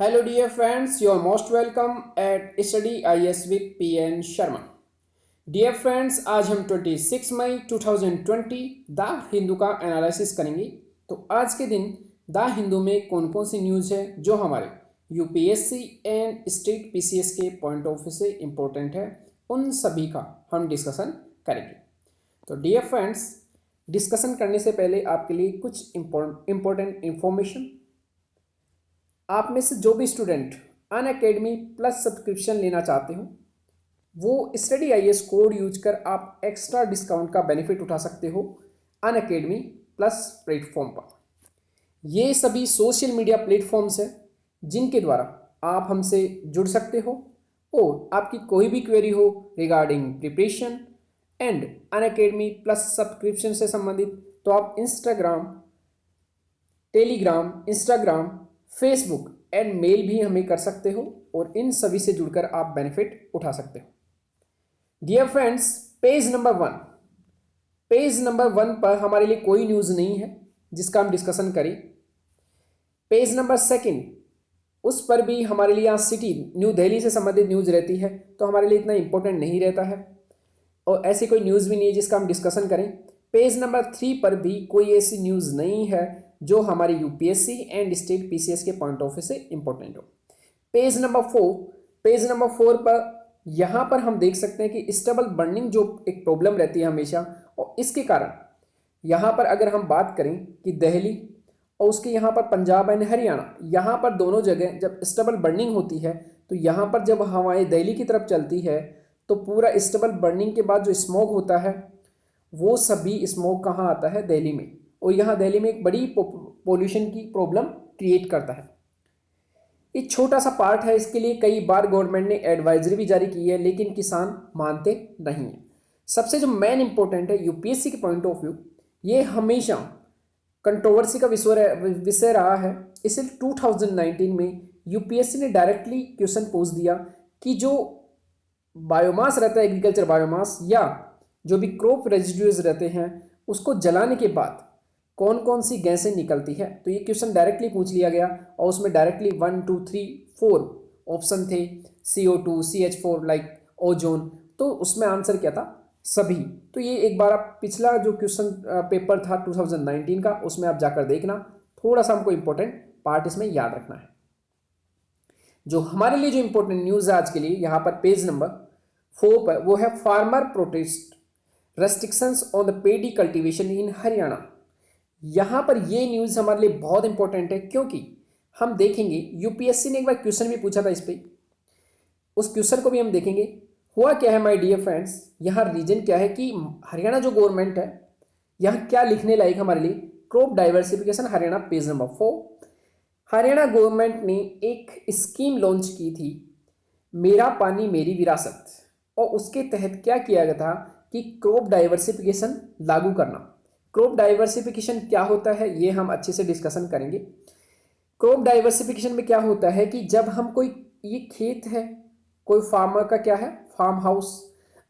Hello, dear friends. You are most welcome at Study IS with PN Sharma. Dear friends, आज हम 26 मई 2020 the Hindu का analysis करेंगे। तो आज के दिन द हिंदू में कौन कौन सी न्यूज़ है जो हमारे यूपीएससी एंड स्टेट पीसीएस के पॉइंट ऑफ व्यू से इम्पोर्टेंट है, उन सभी का हम डिस्कशन करेंगे। तो डियर फ्रेंड्स, डिस्कशन करने से पहले आपके लिए कुछ इम्पोर्टेंट इंफॉर्मेशन। आप में से जो भी स्टूडेंट अनअकैडमी प्लस सब्सक्रिप्शन लेना चाहते हो, वो स्टडी आईएएस कोड यूज कर आप एक्स्ट्रा डिस्काउंट का बेनिफिट उठा सकते हो अनअकैडमी प्लस प्लेटफॉर्म पर। ये सभी सोशल मीडिया प्लेटफॉर्म्स हैं जिनके द्वारा आप हमसे जुड़ सकते हो और आपकी कोई भी क्वेरी हो regarding preparation and Unacademy plus subscription से संबंधित, तो आप इंस्टाग्राम, फेसबुक एंड मेल भी हमें कर सकते हो और इन सभी से जुड़कर आप बेनिफिट उठा सकते हो। Dear friends, page number one पर हमारे लिए कोई न्यूज़ नहीं है जिसका हम डिस्कशन करें। पेज नंबर सेकंड, उस पर भी हमारे लिए यहाँ सिटी न्यू दिल्ली से संबंधित न्यूज़ रहती है, तो हमारे लिए इतना इंपॉर्टेंट नहीं रहता है और ऐसी कोई न्यूज़ भी नहीं है जिसका हम डिस्कशन करें। पेज नंबर 3 पर भी कोई ऐसी न्यूज़ नहीं है जो हमारी यूपीएससी एंड स्टेट पीसीएस के पॉइंट ऑफ व्यू से इंपॉर्टेंट हो। पेज नंबर 4 पर यहाँ पर हम देख सकते हैं कि स्टेबल बर्निंग जो एक प्रॉब्लम रहती है हमेशा, और इसके कारण यहाँ पर अगर हम बात करें कि दिल्ली और उसके यहाँ पर पंजाब एंड हरियाणा, यहाँ पर दोनों जगह जब स्टेबल बर्निंग होती है तो यहाँ पर जब हवाएं दिल्ली की तरफ चलती है तो पूरा स्टेबल बर्निंग के बाद जो स्मोक होता है वो सभी स्मोक कहाँ आता है? दिल्ली में, और यहाँ दिल्ली में एक बड़ी पोल्यूशन की प्रॉब्लम क्रिएट करता है। एक छोटा सा पार्ट है, इसके लिए कई बार गवर्नमेंट ने एडवाइजरी भी जारी की है लेकिन किसान मानते नहीं हैं। सबसे जो मेन इंपॉर्टेंट है यूपीएससी के पॉइंट ऑफ व्यू, ये हमेशा कंट्रोवर्सी का विषय रहा है। इसे 2019 में यूपीएससी ने डायरेक्टली क्वेश्चन पूछ दिया कि जो बायोमास रहता है, एग्रीकल्चर बायोमास या जो भी क्रॉप रेजिड्यूज रहते हैं, उसको जलाने के बाद कौन कौन सी गैसें निकलती है। तो ये क्वेश्चन डायरेक्टली पूछ लिया गया और उसमें डायरेक्टली 1 2 3 4 ऑप्शन थे, CO2, CH4 लाइक ओजोन। तो उसमें आंसर क्या था? सभी। तो ये एक बार आप पिछला जो क्वेश्चन पेपर था 2019 का, उसमें आप जाकर देखना, थोड़ा सा हमको इंपॉर्टेंट पार्ट इसमें याद रखना है। जो हमारे लिए जो इंपॉर्टेंट न्यूज़ है आज के लिए यहाँ पर पेज नंबर 4 पर, वो है farmer protest restrictions on the pedi cultivation in Haryana. यहाँ पर ये न्यूज़ हमारे लिए बहुत इंपॉर्टेंट है क्योंकि हम देखेंगे यूपीएससी ने एक बार क्वेश्चन भी पूछा था इस पर, उस क्वेश्चन को भी हम देखेंगे। हुआ क्या है माय डियर फ्रेंड्स, यहाँ रीजन क्या है कि हरियाणा जो गवर्नमेंट है, यहाँ क्या लिखने लायक हमारे लिए, crop diversification Haryana, page number 4। Haryana government ने एक स्कीम लॉन्च की थी, मेरा पानी मेरी विरासत, और उसके तहत क्या किया गया था कि क्रॉप डाइवर्सिफिकेशन लागू करना। क्रॉप डाइवर्सिफिकेशन क्या होता है ये हम अच्छे से डिस्कशन करेंगे। क्रॉप डाइवर्सिफिकेशन में क्या होता है कि जब हम कोई, ये खेत है, कोई फार्मर का क्या है, फार्म हाउस,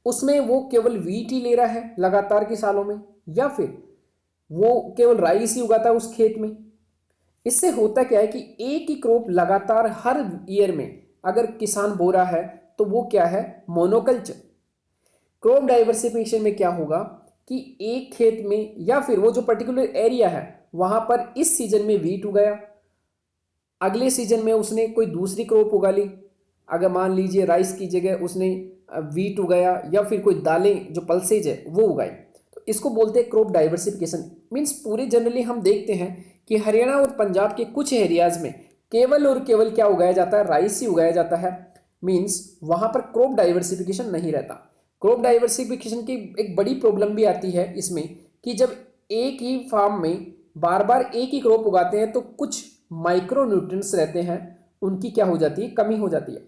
उसमें वो केवल वीट ही ले रहा है लगातार के सालों में, या फिर वो केवल राइस ही उगाता है उस खेत में। इससे होता क्या है कि एक ही क्रॉप लगातार हर ईयर में अगर किसान बो रहा है तो वो क्या है, मोनोकल्चर। क्रॉप डाइवर्सिफिकेशन में क्या होगा कि एक खेत में या फिर वो जो पर्टिकुलर एरिया है वहां पर इस सीजन में वीट उगाया, अगले सीजन में उसने कोई दूसरी क्रॉप उगा ली। अगर मान लीजिए राइस की जगह उसने वीट उगाया या फिर कोई दालें जो पल्सेज है वो उगाई, तो इसको बोलते हैं क्रॉप डाइवर्सिफिकेशन। मीन्स पूरे जनरली हम देखते हैं कि हरियाणा और पंजाब के कुछ एरियाज में केवल और केवल क्या उगाया जाता है, राइस ही उगाया जाता है। मीन्स वहां पर क्रॉप डाइवर्सिफिकेशन नहीं रहता। क्रॉप डाइवर्सिफिकेशन की एक बड़ी प्रॉब्लम भी आती है इसमें कि जब एक ही फार्म में बार बार एक ही क्रॉप उगाते हैं तो कुछ माइक्रो न्यूट्रिएंट्स रहते हैं, उनकी क्या हो जाती है, कमी हो जाती है।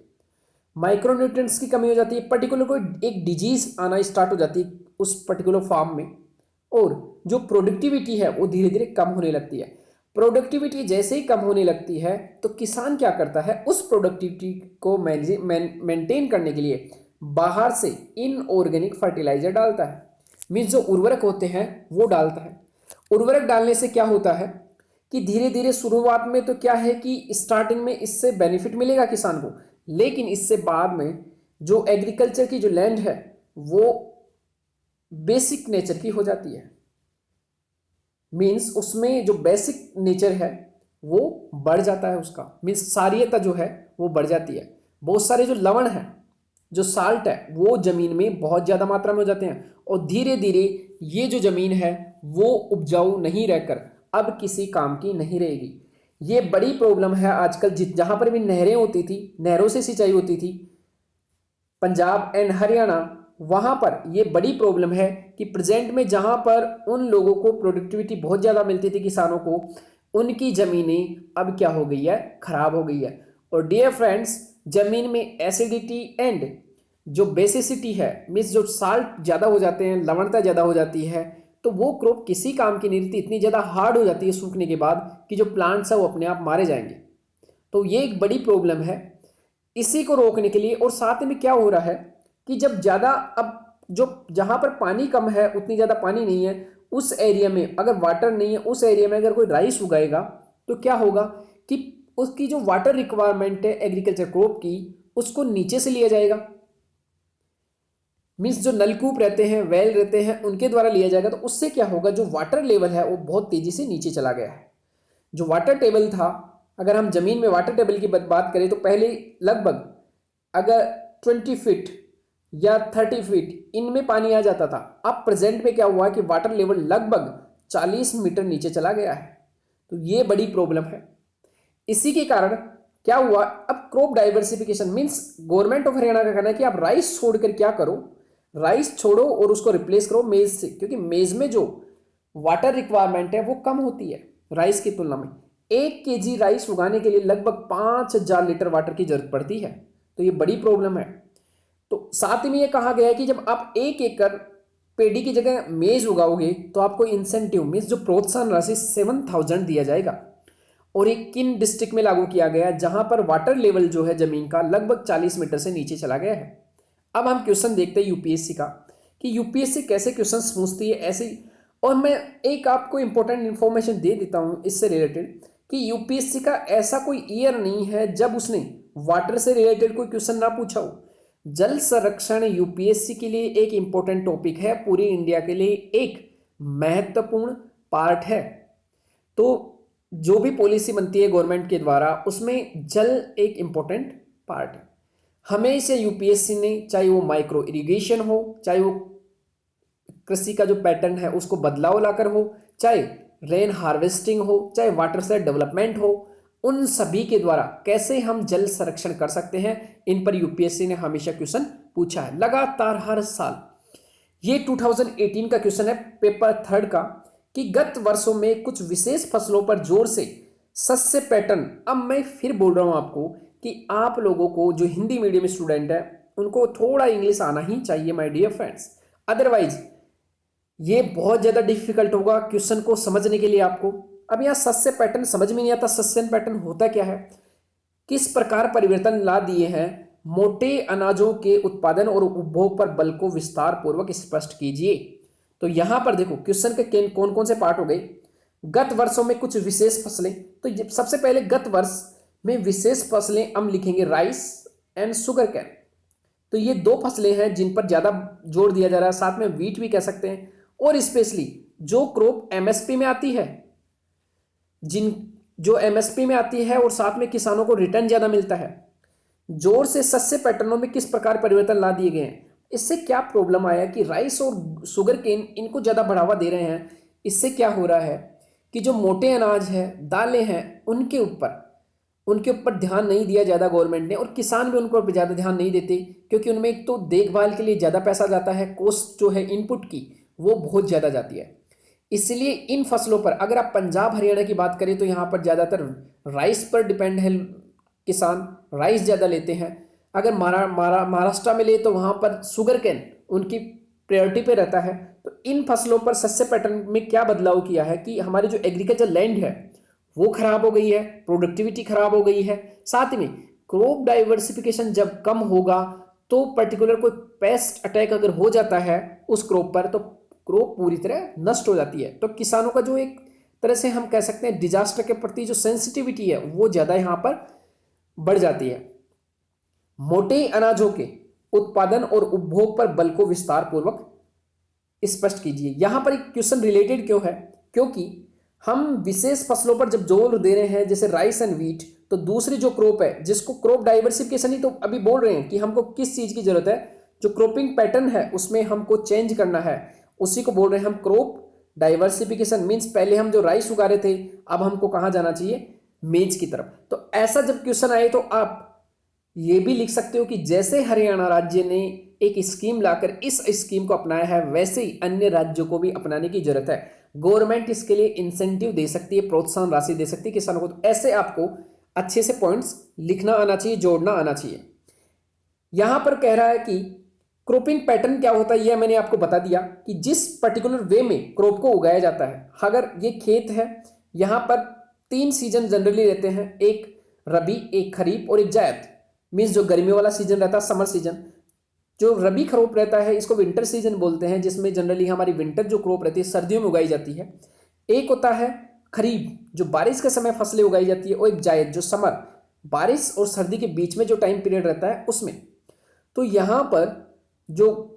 माइक्रो न्यूट्रिएंट्स की कमी हो जाती है, पर्टिकुलर कोई एक डिजीज आना स्टार्ट हो जाती है उस पर्टिकुलर फार्म में, और जो प्रोडक्टिविटी है वो धीरे धीरे कम होने लगती है। प्रोडक्टिविटी जैसे ही कम होने लगती है तो किसान क्या करता है, उस प्रोडक्टिविटी को मेंटेन करने के लिए बाहर से इनऑर्गेनिक फर्टिलाइजर डालता है। मीन्स जो उर्वरक होते हैं वो डालता है। उर्वरक डालने से क्या होता है कि धीरे धीरे शुरुआत में तो क्या है कि स्टार्टिंग में इससे बेनिफिट मिलेगा किसान को, लेकिन इससे बाद में जो एग्रीकल्चर की जो लैंड है वो बेसिक नेचर की हो जाती है। मीन्स उसमें जो बेसिक नेचर है वो बढ़ जाता है, उसका मीन्स क्षारीयता जो है वो बढ़ जाती है। बहुत सारे जो लवण है, जो साल्ट है, वो जमीन में बहुत ज़्यादा मात्रा में हो जाते हैं और धीरे धीरे ये जो जमीन है वो उपजाऊ नहीं रहकर अब किसी काम की नहीं रहेगी। ये बड़ी प्रॉब्लम है आजकल। जहाँ पर भी नहरें होती थी, नहरों से सिंचाई होती थी, पंजाब एंड हरियाणा, वहाँ पर ये बड़ी प्रॉब्लम है कि प्रेजेंट में जहाँ पर उन लोगों को प्रोडक्टिविटी बहुत ज़्यादा मिलती थी, किसानों को, उनकी ज़मीनें अब क्या हो गई है, खराब हो गई है। और डियर फ्रेंड्स, ज़मीन में एसिडिटी एंड जो बेसिसिटी है, मीन्स जो साल्ट ज़्यादा हो जाते हैं, लवणता ज़्यादा हो जाती है, तो वो क्रॉप किसी काम की नहीं रहती, इतनी ज़्यादा हार्ड हो जाती है सूखने के बाद कि जो प्लांट्स है वो अपने आप मारे जाएंगे। तो ये एक बड़ी प्रॉब्लम है। इसी को रोकने के लिए, और साथ में क्या हो रहा है कि जब ज़्यादा, अब जो जहाँ पर पानी कम है, उतनी ज़्यादा पानी नहीं है, उस एरिया में अगर वाटर नहीं है, उस एरिया में अगर कोई राइस उगाएगा तो क्या होगा कि उसकी जो वाटर रिक्वायरमेंट है एग्रीकल्चर क्रॉप की, उसको नीचे से लिया जाएगा। मीन्स जो नलकूप रहते हैं, वेल रहते हैं, उनके द्वारा लिया जाएगा। तो उससे क्या होगा, जो वाटर लेवल है वो बहुत तेज़ी से नीचे चला गया है। जो वाटर टेबल था, अगर हम ज़मीन में वाटर टेबल की बात करें तो पहले लगभग अगर 20 फीट या 30 फीट इनमें पानी आ जाता था। अब प्रेजेंट में क्या हुआ कि वाटर लेवल लगभग 40 मीटर नीचे चला गया है। तो ये बड़ी प्रॉब्लम है। इसी के कारण क्या हुआ, अब crop diversification, means government of Haryana का कहना है कि आप राइस छोड़कर क्या करो, राइस छोड़ो और उसको रिप्लेस करो मेज से, क्योंकि मेज में जो वाटर रिक्वायरमेंट है वो कम होती है राइस की तुलना में। 1 kg राइस उगाने के लिए लगभग 5,000 लीटर वाटर की जरूरत पड़ती है। तो ये बड़ी प्रॉब्लम है। तो साथ ही में ये कहा गया है कि जब आप 1 एकड़ पेडी की जगह मेज उगाओगे तो आपको इंसेंटिव, मीन्स जो प्रोत्साहन राशि 7,000 दिया जाएगा। और एक किन डिस्ट्रिक्ट में लागू किया गया है जहां पर वाटर लेवल जो है जमीन का लगभग 40 मीटर से नीचे चला गया है। अब हम क्वेश्चन देखते हैं यूपीएससी का, कि यूपीएससी कैसे क्वेश्चन पूछती है ऐसे। और मैं एक आपको इंपॉर्टेंट इंफॉर्मेशन दे देता हूं इससे रिलेटेड, कि यूपीएससी का ऐसा कोई ईयर नहीं है जब उसने वाटर से रिलेटेड कोई क्वेश्चन ना पूछा हो। जल संरक्षण यूपीएससी के लिए एक इंपॉर्टेंट टॉपिक है, पूरी इंडिया के लिए एक महत्वपूर्ण पार्ट है। तो जो भी पॉलिसी बनती है गवर्नमेंट के द्वारा, उसमें जल एक इंपॉर्टेंट पार्ट है। हमेशा यूपीएससी ने, चाहे वो माइक्रो इरिगेशन हो, चाहे वो कृषि का जो पैटर्न है उसको बदलाव लाकर हो, चाहे रेन हार्वेस्टिंग हो, चाहे वाटर सेट डेवलपमेंट हो, उन सभी के द्वारा कैसे हम जल संरक्षण कर सकते हैं, इन पर यूपीएससी ने हमेशा क्वेश्चन पूछा है लगातार हर साल। ये 2018 का क्वेश्चन है पेपर 3 का, कि गत वर्षों में कुछ विशेष फसलों पर जोर से सस्य पैटर्न। अब मैं फिर बोल रहा हूं आपको कि आप लोगों को जो हिंदी मीडियम स्टूडेंट है उनको थोड़ा इंग्लिश आना ही चाहिए माय डियर फ्रेंड्स, अदरवाइज ये बहुत ज़्यादा डिफिकल्ट होगा क्वेश्चन को समझने के लिए आपको। अब यहाँ सस्य पैटर्न समझ में नहीं आता, सस्य पैटर्न होता क्या है, किस प्रकार परिवर्तन ला दिए हैं, मोटे अनाजों के उत्पादन और उपभोग पर बल को विस्तार पूर्वक स्पष्ट कीजिए। तो यहां पर देखो क्वेश्चन के कौन कौन से पार्ट हो गए। गत वर्षों में कुछ विशेष फसलें, तो सबसे पहले गत वर्ष में विशेष फसलें हम लिखेंगे राइस एंड शुगर कैन। तो ये 2 फसलें हैं जिन पर ज्यादा जोर दिया जा रहा है, साथ में वीट भी कह सकते हैं। और स्पेशली जो क्रॉप एमएसपी में आती है, जो एमएसपी में आती है और साथ में किसानों को रिटर्न ज्यादा मिलता है, जोर से सस्य पैटर्नों में किस प्रकार परिवर्तन ला दिए गए हैं। इससे क्या प्रॉब्लम आया कि राइस और शुगर केन इनको ज़्यादा बढ़ावा दे रहे हैं। इससे क्या हो रहा है कि जो मोटे अनाज है, दालें हैं, उनके ऊपर ध्यान नहीं दिया ज़्यादा गवर्नमेंट ने, और किसान भी उनको ज़्यादा ध्यान नहीं देते, क्योंकि उनमें एक तो देखभाल के लिए ज़्यादा पैसा जाता है, कॉस्ट जो है इनपुट की वो बहुत ज़्यादा जाती है। इसलिए इन फसलों पर अगर आप पंजाब हरियाणा की बात करें तो यहाँ पर ज़्यादातर राइस पर डिपेंड है, किसान राइस ज़्यादा लेते हैं। अगर महाराष्ट्र में ले तो वहाँ पर शुगर कैन उनकी प्रायोरिटी पे रहता है। तो इन फसलों पर सस्य पैटर्न में क्या बदलाव किया है कि हमारी जो एग्रीकल्चर लैंड है वो खराब हो गई है, प्रोडक्टिविटी खराब हो गई है। साथ ही में क्रॉप डाइवर्सिफिकेशन जब कम होगा तो पर्टिकुलर कोई पेस्ट अटैक अगर हो जाता है उस क्रॉप पर, तो क्रॉप पूरी तरह नष्ट हो जाती है। तो किसानों का जो एक तरह से हम कह सकते हैं डिजास्टर के प्रति जो सेंसिटिविटी है वो ज़्यादा यहाँ पर बढ़ जाती है। मोटे अनाजों के उत्पादन और उपभोग पर बल को विस्तार पूर्वक स्पष्ट कीजिए। यहां पर एक क्वेश्चन रिलेटेड क्यों है, क्योंकि हम विशेष फसलों पर जब जोर दे रहे हैं जैसे राइस एंड व्हीट, तो दूसरी जो क्रॉप है जिसको क्रॉप डाइवर्सिफिकेशन ही तो अभी बोल रहे हैं कि हमको किस चीज की जरूरत है, जो क्रॉपिंग पैटर्न है उसमें हमको चेंज करना है, उसी को बोल रहे हैं हम क्रॉप डाइवर्सिफिकेशन। मीन्स पहले हम जो राइस उगा रहे थे अब हमको कहाँ जाना चाहिए, मेज की तरफ। तो ऐसा जब क्वेश्चन आए तो आप ये भी लिख सकते हो कि जैसे हरियाणा राज्य ने एक स्कीम लाकर इस स्कीम को अपनाया है वैसे ही अन्य राज्यों को भी अपनाने की जरूरत है। गवर्नमेंट इसके लिए इंसेंटिव दे सकती है, प्रोत्साहन राशि दे सकती है किसानों को। तो ऐसे आपको अच्छे से पॉइंट्स लिखना आना चाहिए, जोड़ना आना चाहिए। यहां पर कह रहा है कि क्रॉपिंग पैटर्न क्या होता है, यह मैंने आपको बता दिया कि जिस पर्टिकुलर वे में क्रॉप को उगाया जाता है। अगर ये खेत है, यहां पर 3 सीजन जनरली रहते हैं, एक रबी, एक खरीफ और एक जायद। मीन्स जो गर्मियों वाला सीजन रहता है समर सीजन, जो रबी खरीफ रहता है इसको विंटर सीजन बोलते हैं, जिसमें जनरली हमारी विंटर जो क्रॉप रहती है सर्दियों में उगाई जाती है। एक होता है खरीफ जो बारिश के समय फसलें उगाई जाती है, और एक जायद जो समर, बारिश और सर्दी के बीच में जो टाइम पीरियड रहता है उसमें। तो यहाँ पर जो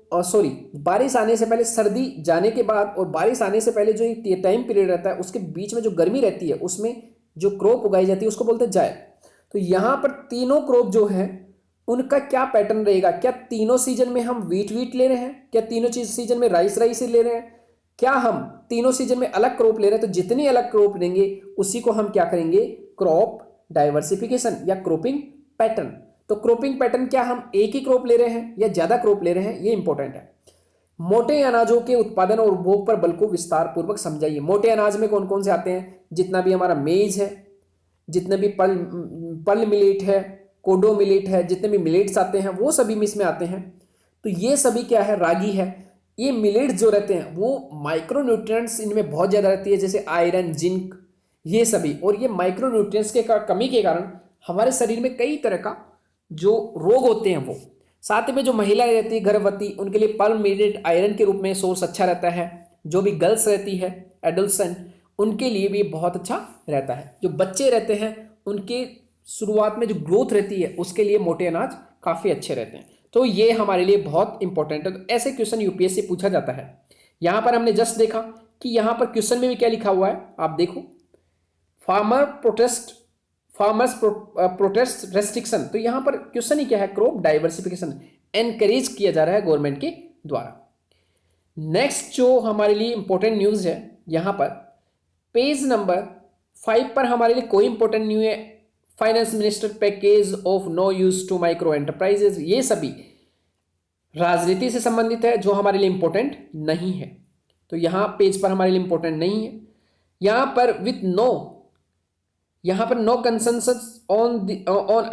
बारिश आने से पहले, सर्दी जाने के बाद और बारिश आने से पहले जो ये टाइम पीरियड रहता है उसके बीच में जो गर्मी रहती है उसमें जो क्रॉप उगाई जाती है उसको बोलते हैं जायद। तो यहाँ पर तीनों क्रॉप जो है उनका क्या पैटर्न रहेगा, क्या तीनों सीजन में हम वीट ले रहे हैं, क्या तीनों सीजन में राइस ही ले रहे हैं, क्या हम तीनों सीजन में अलग क्रॉप ले रहे हैं। तो जितनी अलग क्रॉप लेंगे उसी को हम क्या करेंगे, क्रॉप डाइवर्सिफिकेशन या क्रॉपिंग पैटर्न। तो क्रॉपिंग पैटर्न क्या हम एक ही क्रॉप ले रहे हैं या ज्यादा क्रॉप ले रहे हैं, ये इंपॉर्टेंट है। मोटे अनाजों के उत्पादन और उपभोग पर बल को विस्तार पूर्वक समझाइए। मोटे अनाज में कौन कौन से आते हैं, जितना भी हमारा मेज है, जितने भी पल मिलेट है, कोडो मिलेट है, जितने भी मिलेट्स आते हैं वो सभी इसमें आते हैं। तो ये सभी क्या है, रागी है। ये मिलेट्स जो रहते हैं वो माइक्रोन्यूट्रिएंट्स इनमें बहुत ज़्यादा रहती है, जैसे आयरन, जिंक, ये सभी। और ये माइक्रोन्यूट्रिएंट्स के कमी के कारण हमारे शरीर में कई तरह का जो रोग होते हैं वो। साथ में जो महिलाएं रहती है गर्भवती, उनके लिए पल मिलेट आयरन के रूप में सोर्स अच्छा रहता है। जो भी गर्ल्स रहती है एडोलसेंट, उनके लिए भी बहुत अच्छा रहता है। जो बच्चे रहते हैं उनके शुरुआत में जो ग्रोथ रहती है उसके लिए मोटे अनाज काफ़ी अच्छे रहते हैं। तो ये हमारे लिए बहुत इंपॉर्टेंट है। तो ऐसे क्वेश्चन यूपीएससी पूछा जाता है। यहाँ पर हमने जस्ट देखा कि यहाँ पर क्वेश्चन में भी क्या लिखा हुआ है, आप देखो, फार्मर्स प्रोटेस्ट रेस्ट्रिक्शन। तो यहाँ पर क्वेश्चन ही क्या है, क्रॉप डाइवर्सिफिकेशन एनकरेज किया जा रहा है गवर्नमेंट के द्वारा। नेक्स्ट जो हमारे लिए इंपॉर्टेंट न्यूज़ है, यहाँ पर पेज नंबर 5 पर हमारे लिए कोई इंपॉर्टेंट न्यूज़ है, finance minister package of no use to micro enterprises. ये सभी राजनीति से संबंधित है जो हमारे लिए इंपॉर्टेंट नहीं है। तो यहाँ पेज पर हमारे लिए इंपॉर्टेंट नहीं है। यहाँ पर no consensus on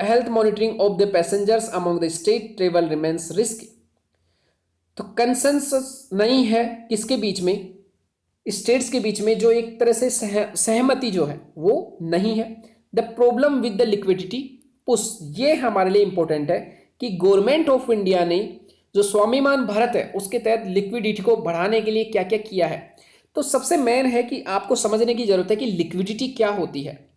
health monitoring of the passengers among the state travel remains risky. तो कंसेंसस नहीं है किसके बीच में, स्टेट्स के बीच में, जो एक तरह से सहमति जो है वो नहीं है। The problem with the liquidity push, ये हमारे लिए इंपॉर्टेंट है कि गवर्नमेंट ऑफ इंडिया ने जो स्वाभिमान भारत है उसके तहत लिक्विडिटी को बढ़ाने के लिए क्या क्या किया है। तो सबसे मेन है कि आपको समझने की जरूरत है कि लिक्विडिटी क्या होती है।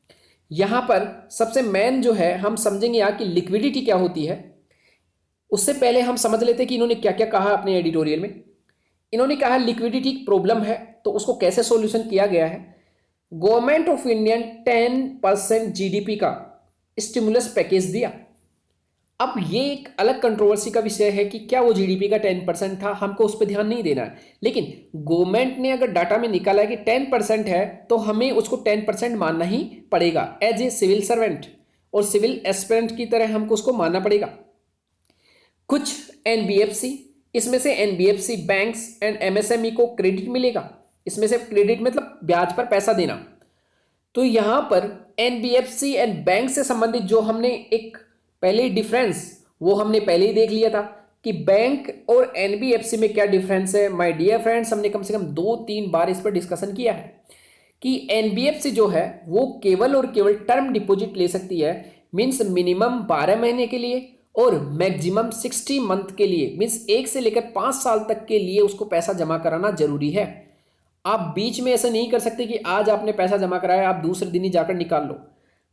यहाँ पर सबसे मेन जो है हम समझेंगे यहाँ कि लिक्विडिटी क्या होती है। उससे पहले हम समझ लेते हैं कि इन्होंने क्या क्या कहा अपने एडिटोरियल में। इन्होंने कहा लिक्विडिटी प्रॉब्लम है तो उसको कैसे सॉल्यूशन किया गया है। गवर्नमेंट ऑफ इंडिया 10% जीडीपी का स्टिमुलस पैकेज दिया। अब ये एक अलग कंट्रोवर्सी का विषय है कि क्या वो जीडीपी का 10% था, हमको उस पर ध्यान नहीं देना है। लेकिन गवर्नमेंट ने अगर डाटा में निकाला है कि 10% है तो हमें उसको 10% मानना ही पड़ेगा। एज ए सिविल सर्वेंट और सिविल एस्पिरेंट की तरह हमको उसको मानना पड़ेगा। कुछ एनबीएफसी, इसमें से एनबीएफसी बैंक्स एंड एमएसएमई को क्रेडिट मिलेगा। इसमें से क्रेडिट मतलब ब्याज पर पैसा देना। तो यहां पर एनबीएफसी एंड बैंक से संबंधित जो हमने एक पहले डिफरेंस वो हमने पहले ही देख लिया था कि बैंक और एनबीएफसी में क्या डिफरेंस है। माय डियर फ्रेंड्स, हमने कम से कम 2-3 बार इस पर डिस्कशन किया है कि एनबीएफसी जो है वो केवल और केवल टर्म डिपॉजिट ले सकती है, मीन्स मिनिमम 12 महीने के लिए और मैक्सिमम 60 मंथ के लिए, मीन्स 1 से लेकर 5 साल तक के लिए उसको पैसा जमा कराना जरूरी है। आप बीच में ऐसा नहीं कर सकते कि आज आपने पैसा जमा कराया आप दूसरे दिन ही जाकर निकाल लो।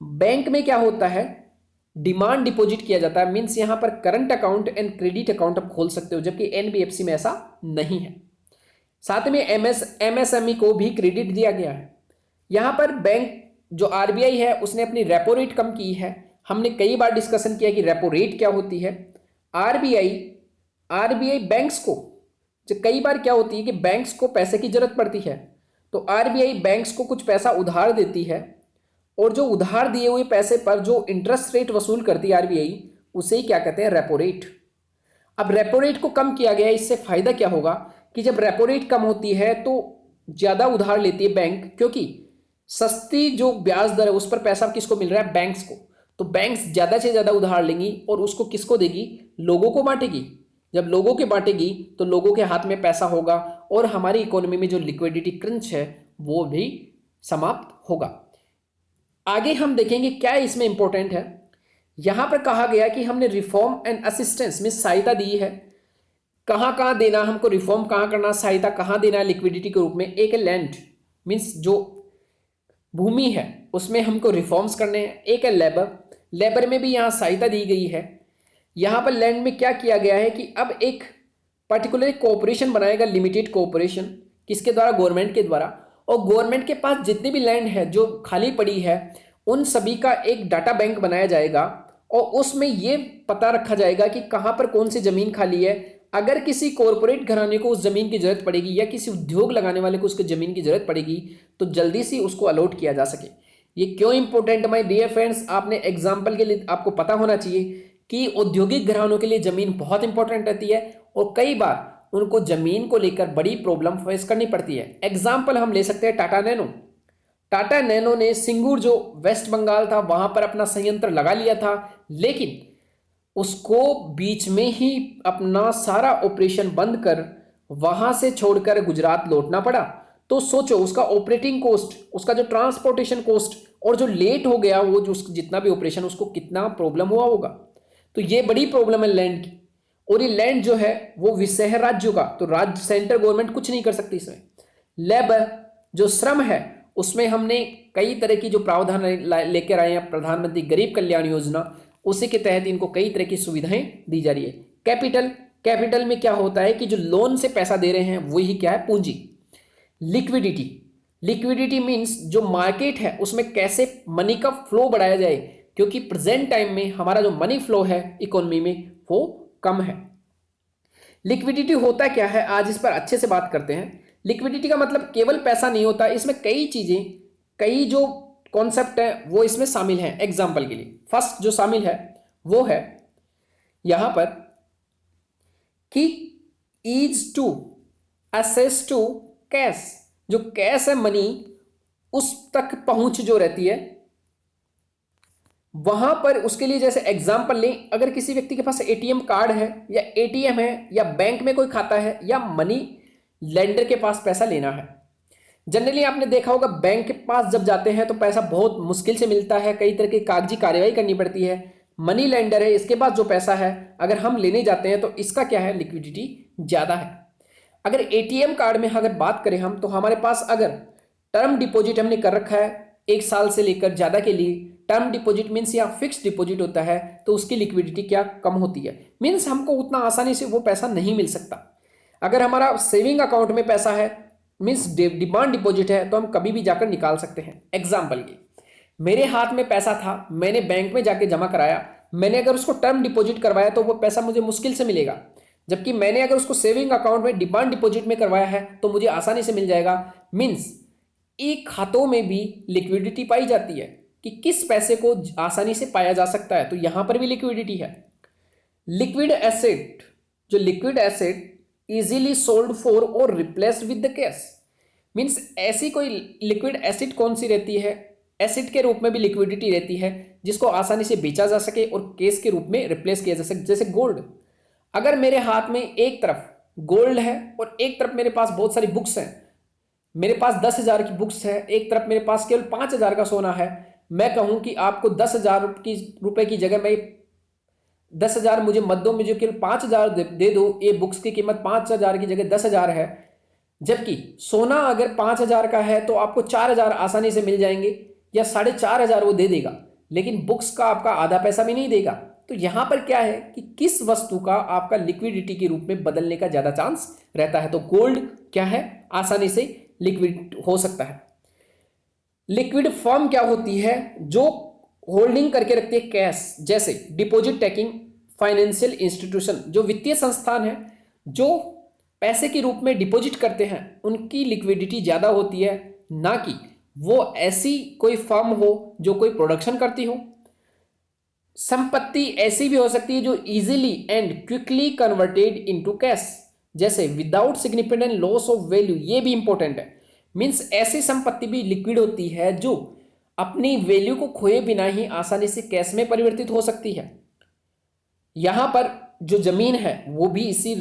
बैंक में क्या होता है, डिमांड डिपॉजिट किया जाता है, मींस यहां पर current account and credit account आप खोल सकते हो, जबकि एनबीएफसी में ऐसा नहीं है। साथ में एमएसएमई को भी क्रेडिट दिया गया है। यहां पर बैंक जो आरबीआई है उसने अपनी रेपो रेट कम की है। हमने कई बार डिस्कशन किया कि रेपो रेट क्या होती है। आरबीआई आरबीआई बैंक्स को, जो कई बार क्या होती है कि बैंक्स को पैसे की जरूरत पड़ती है, तो आरबीआई बैंक्स को कुछ पैसा उधार देती है, और जो उधार दिए हुए पैसे पर जो इंटरेस्ट रेट वसूल करती है आरबीआई, उसे ही क्या कहते हैं, रेपो रेट। अब रेपो रेट को कम किया गया, इससे फायदा क्या होगा कि जब रेपो रेट कम होती है तो ज्यादा उधार लेती है बैंक, क्योंकि सस्ती जो ब्याज दर है उस पर पैसा किसको मिल रहा है, बैंक्स को। तो बैंक्स ज्यादा से ज्यादा उधार लेंगी और उसको किसको देगी, लोगों को बांटेगी। जब लोगों के बांटेगी तो लोगों के हाथ में पैसा होगा और हमारी इकोनॉमी में जो लिक्विडिटी क्रंच है वो भी समाप्त होगा। आगे हम देखेंगे क्या इसमें इंपॉर्टेंट है। यहां पर कहा गया कि हमने रिफॉर्म एंड असिस्टेंस में सहायता दी है। कहां कहां देना हमको, रिफॉर्म कहां करना, सहायता कहां देना है लिक्विडिटी के रूप में। एक है लैंड, मींस जो भूमि है उसमें हमको रिफॉर्म्स करने हैं। एक है लेबर, लेबर में भी यहां सहायता दी गई है। यहां पर लैंड में क्या किया गया है कि अब एक पर्टिकुलर कोऑपरेशन बनाएगा, लिमिटेड कोऑपरेशन, किसके द्वारा, गवर्नमेंट के द्वारा। और गवर्नमेंट के पास जितनी भी लैंड है जो खाली पड़ी है उन सभी का एक डाटा बैंक बनाया जाएगा और उसमें यह पता रखा जाएगा कि कहां पर कौन सी जमीन खाली है। अगर किसी कॉरपोरेट घराने को उस जमीन की जरूरत पड़ेगी या किसी उद्योग लगाने वाले को उसकी जमीन की जरूरत पड़ेगी तो जल्दी से उसको अलॉट किया जा सके। ये क्यों इंपॉर्टेंट माय डियर फ्रेंड्स, आपने एग्जाम्पल के लिए आपको पता होना चाहिए कि औद्योगिक घरानों के लिए जमीन बहुत इंपॉर्टेंट रहती है और कई बार उनको जमीन को लेकर बड़ी प्रॉब्लम फेस करनी पड़ती है। एग्जाम्पल हम ले सकते हैं टाटा नैनो। टाटा नैनो ने सिंगूर जो वेस्ट बंगाल था वहां पर अपना संयंत्र लगा लिया था, लेकिन उसको बीच में ही अपना सारा ऑपरेशन बंद कर वहां से छोड़कर गुजरात लौटना पड़ा। तो सोचो उसका ऑपरेटिंग कॉस्ट, उसका जो ट्रांसपोर्टेशन कॉस्ट और जो लेट हो गया वो जो जितना भी ऑपरेशन, उसको कितना प्रॉब्लम हुआ होगा। तो ये बड़ी प्रॉब्लम है लैंड की। और ये लैंड जो है वो विषय है राज्यों का, तो राज्य सेंट्रल गवर्नमेंट कुछ नहीं कर सकती इसमें। लेबर जो श्रम है उसमें हमने कई तरह की जो प्रावधान लेकर आए हैं, प्रधानमंत्री गरीब कल्याण योजना, उसी के तहत इनको कई तरह की सुविधाएं दी जा रही है। कैपिटल, कैपिटल में क्या होता है कि जो लोन से पैसा दे रहे हैं वही क्या है, पूंजी। लिक्विडिटी, लिक्विडिटी मींस जो मार्केट है उसमें कैसे मनी का फ्लो बढ़ाया जाए, क्योंकि प्रेजेंट टाइम में हमारा जो मनी फ्लो है इकोनॉमी में वो कम है। लिक्विडिटी होता क्या है, आज इस पर अच्छे से बात करते हैं। लिक्विडिटी का मतलब केवल पैसा नहीं होता, इसमें कई चीजें, कई जो कॉन्सेप्ट है वो इसमें शामिल हैं। एग्जाम्पल के लिए फर्स्ट जो शामिल है वो है यहां पर कि ease to access to cash, जो कैश है मनी उस तक पहुंच जो रहती है वहां पर उसके लिए, जैसे एग्जांपल लें, अगर किसी व्यक्ति के पास एटीएम कार्ड है या एटीएम है या बैंक में कोई खाता है या मनी लेंडर के पास पैसा लेना है। जनरली आपने देखा होगा बैंक के पास जब जाते हैं तो पैसा बहुत मुश्किल से मिलता है, कई तरह की कागजी कार्यवाही करनी पड़ती है। मनी लेंडर है, इसके पास जो पैसा है अगर हम लेने जाते हैं तो इसका क्या है, लिक्विडिटी ज्यादा है। अगर एटीएम कार्ड में अगर बात करें हम, तो हमारे पास अगर टर्म डिपॉजिट हमने कर रखा है 1 साल से लेकर ज्यादा के लिए, टर्म डिपॉजिट मीन्स या फिक्स डिपॉजिट होता है, तो उसकी लिक्विडिटी क्या कम होती है, मीन्स हमको उतना आसानी से वो पैसा नहीं मिल सकता। अगर हमारा सेविंग अकाउंट में पैसा है मीन्स डिमांड डिपॉजिट है तो हम कभी भी जाकर निकाल सकते हैं। एग्जाम्पल की, मेरे हाथ में पैसा था, मैंने बैंक में जाके जमा कराया, मैंने अगर उसको टर्म डिपॉजिट करवाया तो वो पैसा मुझे मुश्किल से मिलेगा, जबकि मैंने अगर उसको सेविंग अकाउंट में डिमांड डिपॉजिट में करवाया है तो मुझे आसानी से मिल जाएगा। मीन्स एक खातों में भी लिक्विडिटी पाई जाती है कि किस पैसे को आसानी से पाया जा सकता है, तो यहां पर भी लिक्विडिटी है। लिक्विड एसेट, जो liquid asset easily sold for or replaced with the cash, means ऐसी कोई लिक्विड एसिड कौन सी रहती है, एसिड के रूप में भी लिक्विडिटी रहती है जिसको आसानी से बेचा जा सके और कैश के रूप में रिप्लेस किया जा सके। जैसे गोल्ड, अगर मेरे हाथ में एक तरफ गोल्ड है और एक तरफ मेरे पास बहुत सारी बुक्स हैं, मेरे पास 10,000 की बुक्स है, एक तरफ मेरे पास केवल 5,000 का सोना है, मैं कहूं कि आपको 10,000 की रुपए की जगह मैं 10,000 मुझे मत दो, मुझे केवल 5,000 दे दो, ये बुक्स की कीमत 5,000 की जगह 10,000 है, जबकि सोना अगर 5,000 का है तो आपको 4,000 आसानी से मिल जाएंगे या 4,500 वो दे देगा, लेकिन बुक्स का आपका आधा पैसा भी नहीं देगा। तो यहां पर क्या है कि किस वस्तु का आपका लिक्विडिटी के रूप में बदलने का ज्यादा चांस रहता है, तो गोल्ड क्या है, आसानी से लिक्विड हो सकता है। लिक्विड फॉर्म क्या होती है, जो होल्डिंग करके रखती है कैश, जैसे डिपॉजिट टेकिंग फाइनेंशियल इंस्टीट्यूशन, जो वित्तीय संस्थान है जो पैसे के रूप में डिपॉजिट करते हैं, उनकी लिक्विडिटी ज्यादा होती है, ना कि वो ऐसी कोई फर्म हो जो कोई प्रोडक्शन करती हो। संपत्ति ऐसी भी हो सकती है जो easily and quickly converted into cash, जैसे without significant loss of value, ये भी इंपॉर्टेंट है। मींस ऐसी संपत्ति भी लिक्विड होती है जो अपनी वैल्यू को खोए बिना ही आसानी से कैश में परिवर्तित हो सकती है। यहां पर जो जमीन है वो भी इसी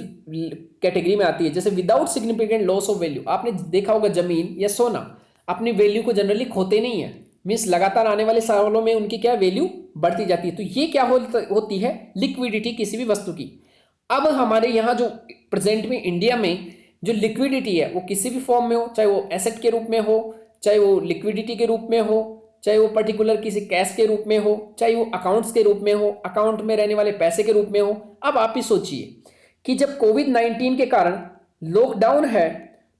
कैटेगरी में आती है, जैसे without significant loss of value. आपने देखा होगा जमीन या सोना अपनी वैल्यू को जनरली खोते नहीं है, मीन्स लगातार आने वाले सालों में उनकी क्या वैल्यू बढ़ती जाती है। तो ये क्या होती है, लिक्विडिटी किसी भी वस्तु की। अब हमारे यहाँ जो प्रेजेंट में इंडिया में जो लिक्विडिटी है वो किसी भी फॉर्म में हो, चाहे वो एसेट के रूप में हो, चाहे वो लिक्विडिटी के रूप में हो, चाहे वो पर्टिकुलर किसी कैश के रूप में हो, चाहे वो अकाउंट्स के रूप में हो, अकाउंट में रहने वाले पैसे के रूप में हो। अब आप ही सोचिए कि जब कोविड-19 के कारण लॉकडाउन है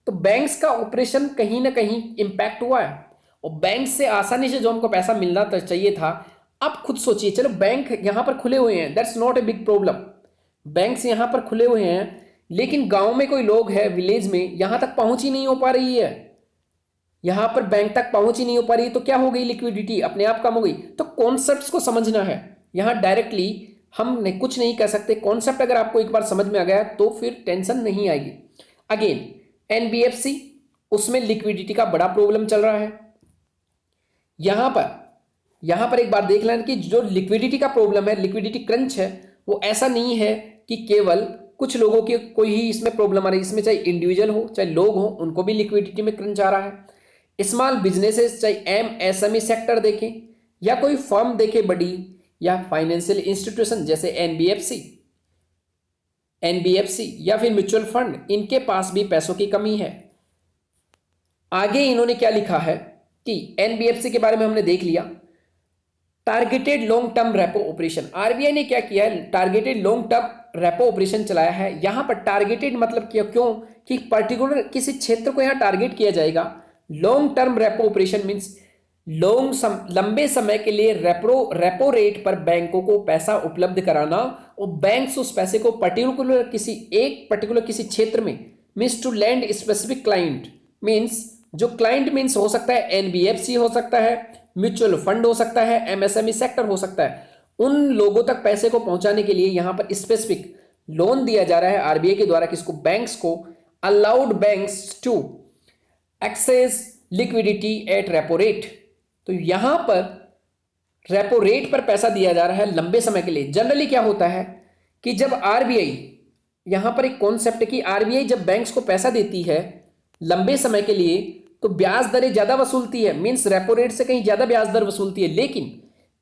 तो बैंक्स का ऑपरेशन कहीं ना कहीं इंपैक्ट हुआ है, और बैंक से आसानी से जो हमको पैसा मिलना चाहिए था, अब खुद सोचिए, चलो बैंक यहां पर खुले हुए हैं, that's not a big problem, banks यहां पर खुले हुए हैं, लेकिन गांव में कोई लोग है, विलेज में, यहां तक पहुंच ही नहीं हो पा रही है, यहां पर बैंक तक पहुंच ही नहीं हो पा रही, तो क्या हो गई, लिक्विडिटी अपने आप कम हो गई। तो कॉन्सेप्ट्स को समझना है, यहां डायरेक्टली हम कुछ नहीं कह सकते। कॉन्सेप्ट अगर आपको एक बार समझ में आ गया तो फिर टेंशन नहीं आएगी। अगेन एनबीएफसी, उसमें लिक्विडिटी का बड़ा प्रॉब्लम चल रहा है। यहां पर एक बार देख लें कि जो लिक्विडिटी का प्रॉब्लम है, लिक्विडिटी क्रंच है, वो ऐसा नहीं है कि केवल कुछ लोगों के कोई ही इसमें प्रॉब्लम आ रही है, इसमें चाहे इंडिविजुअल हो चाहे लोग हो, उनको भी लिक्विडिटी में क्रंच आ रहा है। स्मॉल बिजनेसेस, चाहे एमएसएमई सेक्टर देखें या कोई फर्म देखे बड़ी, या फाइनेंशियल इंस्टीट्यूशन जैसे एनबीएफसी या फिर म्यूचुअल फंड, इनके पास भी पैसों की कमी है। आगे इन्होंने क्या लिखा है कि एनबीएफसी के बारे में हमने देख लिया, targeted long term repo operation. RBI ने क्या किया है, targeted long term repo operation चलाया है। यहां पर टारगेटेड मतलब क्यों कि पर्टिकुलर किसी क्षेत्र को यहां टारगेट किया जाएगा। Long term repo operation means लंबे समय के लिए रेपो रेट पर बैंकों को पैसा उपलब्ध कराना, और बैंक्स उस पैसे को पर्टिकुलर किसी क्षेत्र में, means to land specific client, means जो क्लाइंट मीन्स हो सकता है एनबीएफसी हो सकता है, म्यूचुअल फंड हो सकता है, एमएसएमई सेक्टर हो सकता है, उन लोगों तक पैसे को पहुंचाने के लिए यहां पर स्पेसिफिक लोन दिया जा रहा है आरबीआई के द्वारा, किसको, बैंक्स को। Allowed banks to access liquidity at repo rate. तो यहां पर रेपो रेट पर पैसा दिया जा रहा है लंबे समय के लिए। जनरली क्या होता है कि जब आरबीआई, यहां पर एक कॉन्सेप्ट है कि आरबीआई जब बैंक्स को पैसा देती है लंबे समय के लिए तो ब्याज दरें ज्यादा वसूलती है, मींस रेपो रेट से कहीं ज्यादा ब्याज दर वसूलती है। लेकिन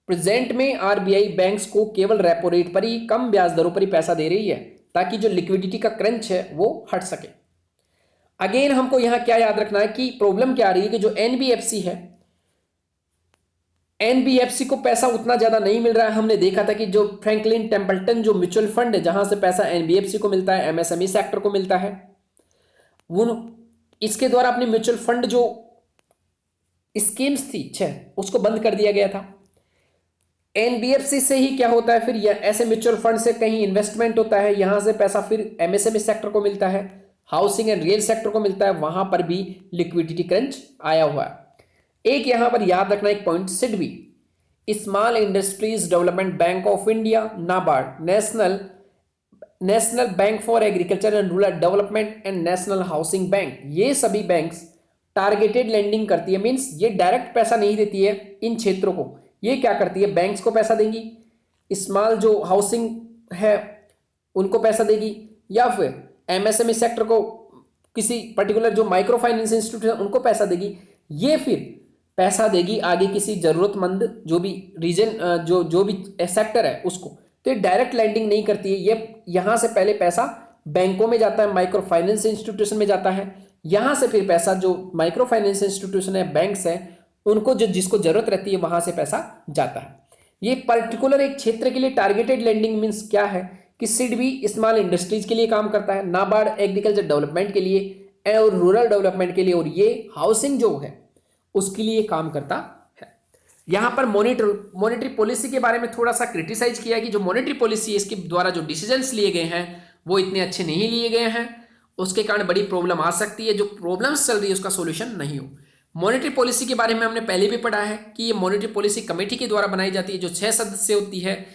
प्रेजेंट में आरबीआई बैंक्स को केवल रेपो रेट पर ही, कम ब्याज दरों पर ही पैसा दे रही है, ताकि जो लिक्विडिटी का क्रंच है वो हट सके। अगेन हमको यहां क्या याद रखना है कि प्रॉब्लम क्या आ रही है कि जो एनबीएफसी है, एनबीएफसी को पैसा उतना ज्यादा नहीं मिल रहा है। हमने देखा था कि जो फ्रैंकलिन टेम्पल्टन जो म्यूचुअल फंड है, जहां से पैसा एनबीएफसी को मिलता है, एमएसएमई सेक्टर को मिलता है, वो इसके द्वारा अपनी म्यूचुअल फंड जो स्कीम्स थी उसको बंद कर दिया गया था। एनबीएफसी से ही क्या होता है फिर, ऐसे म्यूचुअल फंड से कहीं इन्वेस्टमेंट होता है, यहां से पैसा फिर एमएसएमई सेक्टर को मिलता है, हाउसिंग एंड रियल सेक्टर को मिलता है, वहां पर भी लिक्विडिटी क्रंच आया हुआ है। एक यहां पर याद रखना एक point, SIDBI, small industries development bank of India, NABARD, national bank for agriculture and rural development and national housing bank, ये सभी बैंक्स टारगेटेड लेंडिंग करती है। मींस ये डायरेक्ट पैसा नहीं देती है इन क्षेत्रों को, ये क्या करती है, बैंक्स को पैसा देगी, स्मॉल जो हाउसिंग है उनको पैसा देगी, या फिर एमएसएमई सेक्टर को, किसी पर्टिकुलर जो माइक्रो फाइनेंस इंस्टीट्यूट है उनको पैसा देगी, ये फिर पैसा देगी आगे किसी जरूरतमंद जो भी रीजन जो भी सेक्टर है उसको। तो ये डायरेक्ट लैंडिंग नहीं करती है, ये यहां से पहले पैसा बैंकों में जाता है, माइक्रो फाइनेंस इंस्टीट्यूशन में जाता है, यहाँ से फिर पैसा जो माइक्रो फाइनेंस इंस्टीट्यूशन है, बैंक्स है, उनको जो जिसको जरूरत रहती है वहां से पैसा जाता है। ये पर्टिकुलर एक क्षेत्र के लिए टारगेटेड लेंडिंग मीन्स क्या है कि सिड भी स्मॉल इंडस्ट्रीज के लिए काम करता है, नाबार्ड एग्रीकल्चर डेवलपमेंट के लिए और रूरल डेवलपमेंट के लिए, और ये हाउसिंग जो है उसके लिए काम करता है। यहां पर मॉनेटरी पॉलिसी के बारे में थोड़ा सा क्रिटिसाइज किया कि जो मॉनेटरी पॉलिसी है इसके द्वारा जो डिसीजंस लिए गए हैं वो इतने अच्छे नहीं लिए गए हैं, उसके कारण बड़ी प्रॉब्लम आ सकती है, जो प्रॉब्लम्स चल रही है उसका सोल्यूशन नहीं हो। मॉनेटरी पॉलिसी के बारे में हमने पहले भी पढ़ा है कि ये मॉनेटरी पॉलिसी कमेटी के द्वारा बनाई जाती है जो 6 सदस्य होती है।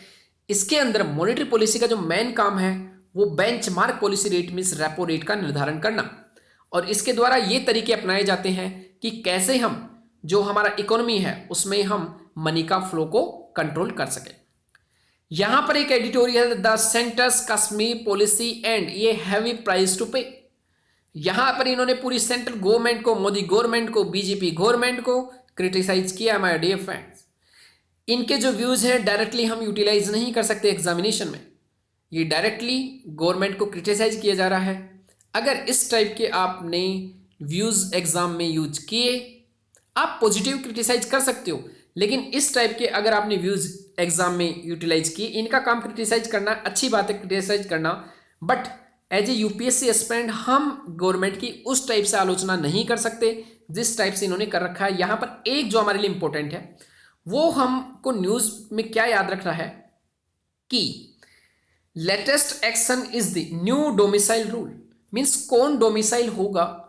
इसके अंदर मॉनेटरी पॉलिसी का जो मेन काम है वो benchmark policy rate means repo rate का निर्धारण करना, और इसके द्वारा ये तरीके अपनाए जाते हैं कि कैसे हम जो हमारा इकोनॉमी है उसमें हम मनी का फ्लो को कंट्रोल कर सके। यहां पर एक editorial, the centres Kashmir policy and ये हैवी प्राइस टू पे। यहां पर इन्होंने पूरी सेंट्रल गवर्नमेंट को, मोदी गवर्नमेंट को, बीजेपी गवर्नमेंट को क्रिटिसाइज किया। माय डियर फ्रेंड्स, इनके जो व्यूज हैं डायरेक्टली हम यूटिलाइज नहीं कर सकते एग्जामिनेशन में, ये डायरेक्टली गवर्नमेंट को क्रिटिसाइज किया जा रहा है। अगर इस टाइप के आपने व्यूज एग्जाम में यूज किए, आप पॉजिटिव क्रिटिसाइज कर सकते हो, लेकिन इस टाइप के अगर आपने व्यूज एग्जाम में यूटिलाइज किए, इनका काम क्रिटिसाइज करना अच्छी बात है, क्रिटिसाइज करना, but as a UPSC aspirant हम गवर्नमेंट की उस टाइप से आलोचना नहीं कर सकते जिस टाइप से इन्होंने कर रखा है। यहां पर एक जो हमारे लिए इंपॉर्टेंट है वो हमको न्यूज में क्या याद रखना है कि latest action is the new domicile rule, means कौन डोमिसाइल होगा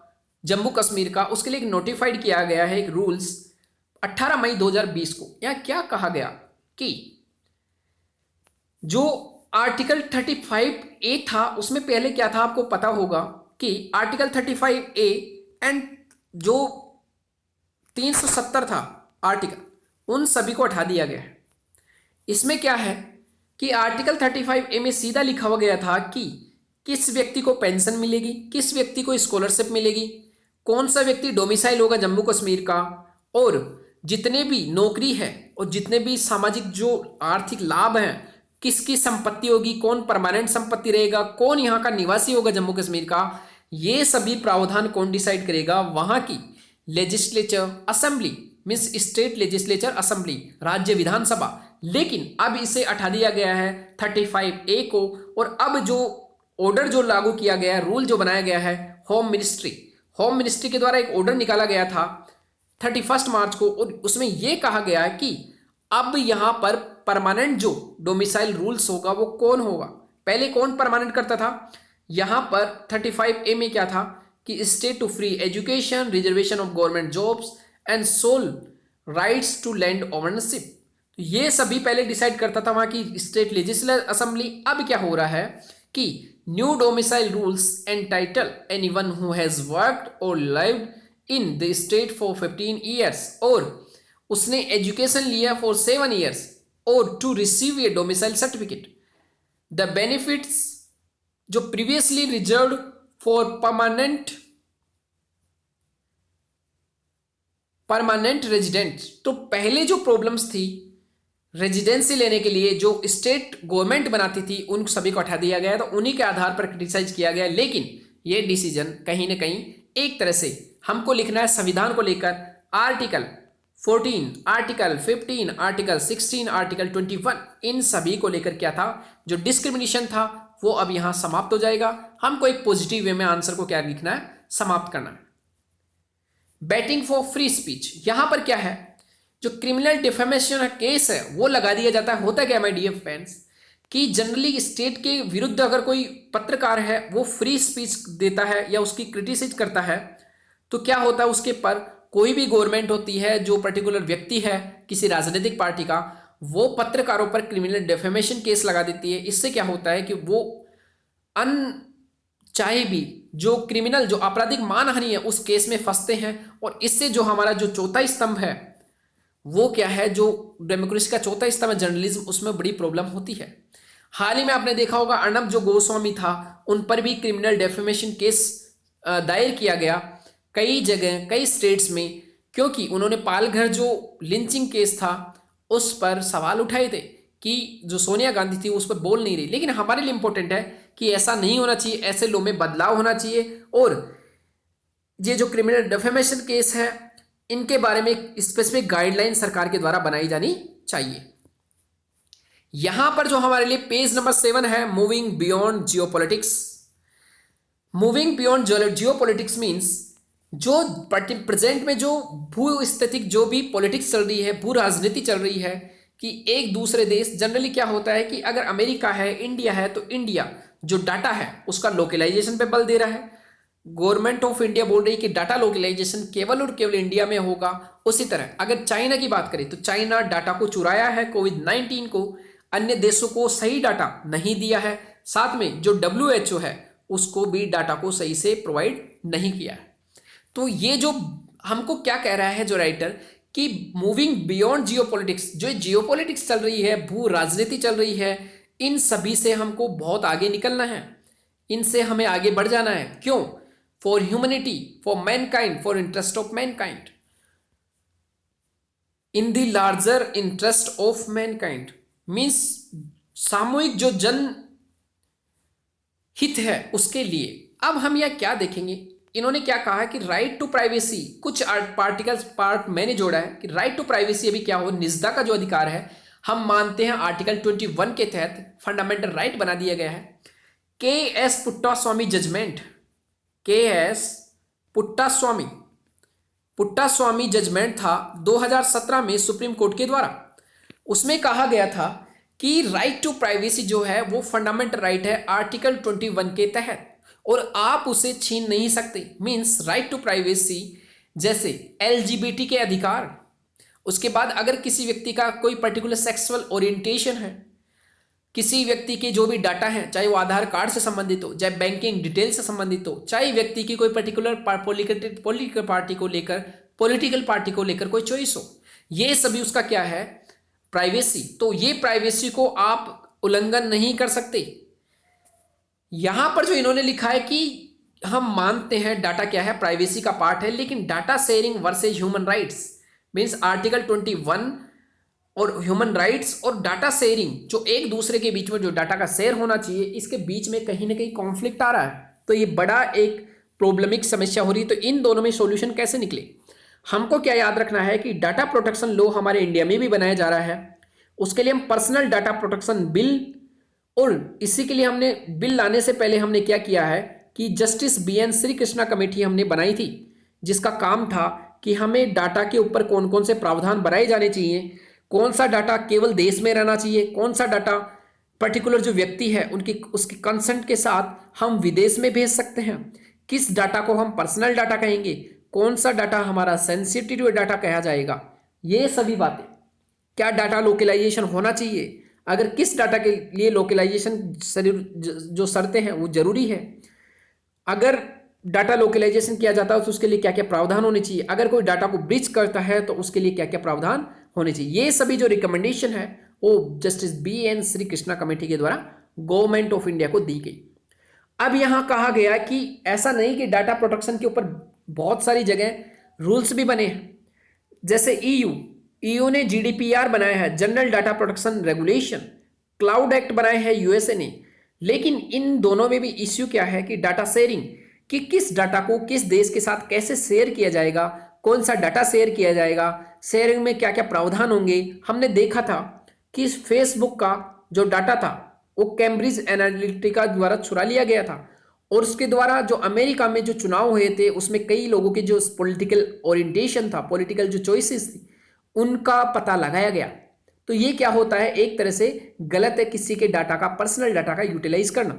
जम्मू कश्मीर का, उसके लिए एक नोटिफाइड किया गया है एक रूल्स 18 मई 2020 को। यहां क्या कहा गया कि जो आर्टिकल 35A था उसमें पहले क्या था आपको पता होगा कि आर्टिकल 35A एंड जो 370 था आर्टिकल, उन सभी को हटा दिया गया है। इसमें क्या है कि आर्टिकल 35A में सीधा लिखा हुआ गया था कि किस व्यक्ति को पेंशन मिलेगी, किस व्यक्ति को स्कॉलरशिप मिलेगी, कौन सा व्यक्ति डोमिसाइल होगा जम्मू कश्मीर का, और जितने भी नौकरी है और जितने भी सामाजिक जो आर्थिक लाभ हैं, किसकी संपत्ति होगी, कौन परमानेंट संपत्ति रहेगा, कौन यहाँ का निवासी होगा जम्मू कश्मीर का, ये सभी प्रावधान कौन डिसाइड करेगा, वहां की legislature assembly means state legislature assembly, राज्य विधानसभा। लेकिन अब इसे हटा दिया गया है 35A को, और अब जो ऑर्डर जो लागू किया गया है, रूल जो बनाया गया है, होम मिनिस्ट्री के द्वारा एक ऑर्डर निकाला गया था 31 मार्च को, और उसमें यह कहा गया है कि अब यहां पर परमानेंट जो डोमिसाइल रूल्स होगा वो कौन होगा। पहले कौन परमानेंट करता था, यहां पर 35A में क्या था कि state to free education, reservation of government jobs and sole rights to land ownership, ये सभी पहले डिसाइड करता था वहां की स्टेट लेजिस्लेटिव असेंबली। अब क्या हो रहा है कि new domicile rules entitle anyone who has worked or lived in the state for 15 years, और उसने एजुकेशन लिया फॉर 7 ईयर्स, और to receive a domicile certificate, the benefits जो previously reserved for permanent resident. तो पहले जो प्रॉब्लम्स थी residency लेने के लिए जो स्टेट गवर्नमेंट बनाती थी उन सभी को हटा दिया गया, तो उन्हीं के आधार पर क्रिटिसाइज किया गया। लेकिन ये डिसीजन कहीं ना कहीं एक तरह से हमको लिखना है संविधान को लेकर, आर्टिकल 14, आर्टिकल 15, आर्टिकल 16, आर्टिकल 21, इन सभी को लेकर क्या था, जो डिस्क्रिमिनेशन था वो अब यहां समाप्त हो जाएगा। हमको एक पॉजिटिव वे में आंसर को क्या लिखना है, समाप्त करना है। बैटिंग फॉर फ्री स्पीच, यहां पर क्या है, जो क्रिमिनल डिफेमेशन केस है वो लगा दिया जाता है। होता क्या माय डियर फ्रेंड्स कि जनरली स्टेट के विरुद्ध अगर कोई पत्रकार है वो फ्री स्पीच देता है या उसकी क्रिटिसाइज करता है, तो क्या होता है उसके पर कोई भी गवर्नमेंट होती है, जो पर्टिकुलर व्यक्ति है किसी राजनीतिक पार्टी का, वो पत्रकारों पर क्रिमिनल डिफेमेशन केस लगा देती है। इससे क्या होता है कि वो चाहे भी जो क्रिमिनल जो आपराधिक मानहानि है उस केस में फंसते हैं, और इससे जो हमारा जो चौथा स्तंभ है वो क्या है, जो डेमोक्रेसी का चौथा स्तंभ है जर्नलिज्म, उसमें बड़ी प्रॉब्लम होती है। हाल ही में आपने देखा होगा अर्नब जो गोस्वामी था उन पर भी क्रिमिनल डेफेमेशन केस दायर किया गया कई जगह कई स्टेट्स में, क्योंकि उन्होंने पालघर जो लिंचिंग केस था उस पर सवाल उठाए थे कि जो सोनिया गांधी थी उस पर बोल नहीं रही। लेकिन हमारे लिए इंपॉर्टेंट है कि ऐसा नहीं होना चाहिए, ऐसे लॉ में बदलाव होना चाहिए, और ये जो क्रिमिनल डिफेमेशन केस है इनके बारे में स्पेसिफिक गाइडलाइन सरकार के द्वारा बनाई जानी चाहिए। यहां पर जो हमारे लिए पेज नंबर 7 है, moving beyond geopolitics. Moving beyond geopolitics means जो प्रेजेंट में जो भूस्थितिक जो भी पॉलिटिक्स चल रही है, भू राजनीति चल रही है, कि एक दूसरे देश, जनरली क्या होता है कि अगर अमेरिका है, इंडिया है, तो इंडिया जो डाटा है उसका लोकलाइजेशन पे बल दे रहा है। गवर्नमेंट ऑफ इंडिया बोल रही है कि डाटा लोकलाइजेशन केवल और केवल इंडिया में होगा। उसी तरह अगर चाइना की बात करें तो चाइना डाटा को चुराया है, कोविड-19 को, अन्य देशों को सही डाटा नहीं दिया है। साथ में जो WHO है उसको भी डाटा को सही से प्रोवाइड नहीं किया है। तो ये जो हमको क्या कह रहा है जो राइटर, कि मूविंग बियॉन्ड जियोपॉलिटिक्स, जो जियोपॉलिटिक्स चल रही है, भू राजनीति चल रही है, इन सभी से हमको बहुत आगे निकलना है, इनसे हमें आगे बढ़ जाना है। क्यों? For humanity, for Mankind, for interest of Mankind, in the larger interest of Mankind, means सामूहिक जो जन हित है उसके लिए। अब हम यह क्या देखेंगे, इन्होंने क्या कहा है कि राइट टू प्राइवेसी, कुछ पार्ट मैंने जोड़ा है कि राइट टू प्राइवेसी अभी क्या हो, निजता का जो अधिकार है, हम मानते हैं आर्टिकल 21 के तहत फंडामेंटल राइट बना दिया गया है। K S. Puttaswamy judgment, K S. Puttaswamy Puttaswamy judgment था 2017 में सुप्रीम कोर्ट के द्वारा। उसमें कहा गया था कि राइट टू प्राइवेसी जो है वो फंडामेंटल राइट है आर्टिकल 21 के तहत, और आप उसे छीन नहीं सकते। मीन्स राइट टू प्राइवेसी जैसे LGBT के अधिकार, उसके बाद अगर किसी व्यक्ति का कोई पर्टिकुलर सेक्सुअल ओरिएंटेशन है, किसी व्यक्ति के जो भी डाटा है, चाहे वो आधार कार्ड से संबंधित हो, चाहे बैंकिंग डिटेल से संबंधित हो, चाहे व्यक्ति की कोई पर्टिकुलर पॉलिटिकल पार्टी को लेकर कोई चॉइस हो, ये सभी उसका क्या है, प्राइवेसी। तो ये प्राइवेसी को आप उल्लंघन नहीं कर सकते। यहां पर जो इन्होंने लिखा है कि हम मानते हैं डाटा क्या है, प्राइवेसी का पार्ट है, लेकिन data sharing versus human rights, means article 21 और ह्यूमन राइट्स और डाटा शेयरिंग, जो एक दूसरे के बीच में जो डाटा का शेयर होना चाहिए, इसके बीच में कहीं ना कहीं कॉन्फ्लिक्ट आ रहा है। तो ये बड़ा एक प्रॉब्लमिक समस्या हो रही है। तो इन दोनों में सॉल्यूशन कैसे निकले, हमको क्या याद रखना है कि डाटा प्रोटेक्शन लॉ हमारे इंडिया में भी बनाया जा रहा है। उसके लिए हम पर्सनल डाटा प्रोटेक्शन बिल, और इसी के लिए हमने बिल लाने से पहले हमने क्या किया है कि justice BN Shri Krishna committee हमने बनाई थी, जिसका काम था कि हमें डाटा के ऊपर कौन कौन से प्रावधान बनाए जाने चाहिए, कौन सा डाटा केवल देश में रहना चाहिए, कौन सा डाटा पर्टिकुलर जो व्यक्ति है उनकी उसके कंसेंट के साथ हम विदेश में भेज सकते हैं, किस डाटा को हम पर्सनल डाटा कहेंगे, कौन सा डाटा हमारा सेंसिटिव डाटा कहा जाएगा, ये सभी बातें। क्या डाटा लोकलाइजेशन होना चाहिए, अगर किस डाटा के लिए लोकलाइजेशन जो शर्तें हैं वो जरूरी है, अगर डाटा लोकलाइजेशन किया जाता है तो उसके लिए क्या क्या प्रावधान होने चाहिए, अगर कोई डाटा को ब्रीच करता है तो उसके लिए क्या क्या प्रावधान होने चाहिए, ये सभी जो रिकमेंडेशन है वो justice BN Shri Krishna committee के द्वारा गवर्नमेंट ऑफ इंडिया को दी गई। अब यहां कहा गया कि ऐसा नहीं कि डाटा प्रोटेक्शन के ऊपर बहुत सारी जगह रूल्स भी बने हैं, जैसे EU ने GDPR बनाया है, general data protection regulation, cloud act बनाए हैं USA ने। लेकिन इन दोनों में भी इश्यू क्या है कि डाटा शेयरिंग, कि किस डाटा को किस देश के साथ कैसे शेयर किया जाएगा, कौन सा डाटा शेयर किया जाएगा, शेयरिंग में क्या क्या प्रावधान होंगे। हमने देखा था कि फेसबुक का जो डाटा था वो कैम्ब्रिज एनालिटिका द्वारा चुरा लिया गया था, और उसके द्वारा जो अमेरिका में जो चुनाव हुए थे उसमें कई लोगों के जो पॉलिटिकल ओरिएंटेशन था, पॉलिटिकल जो चॉइसेस थी, उनका पता लगाया गया। तो ये क्या होता है, एक तरह से गलत है किसी के डाटा का, पर्सनल डाटा का यूटिलाइज करना।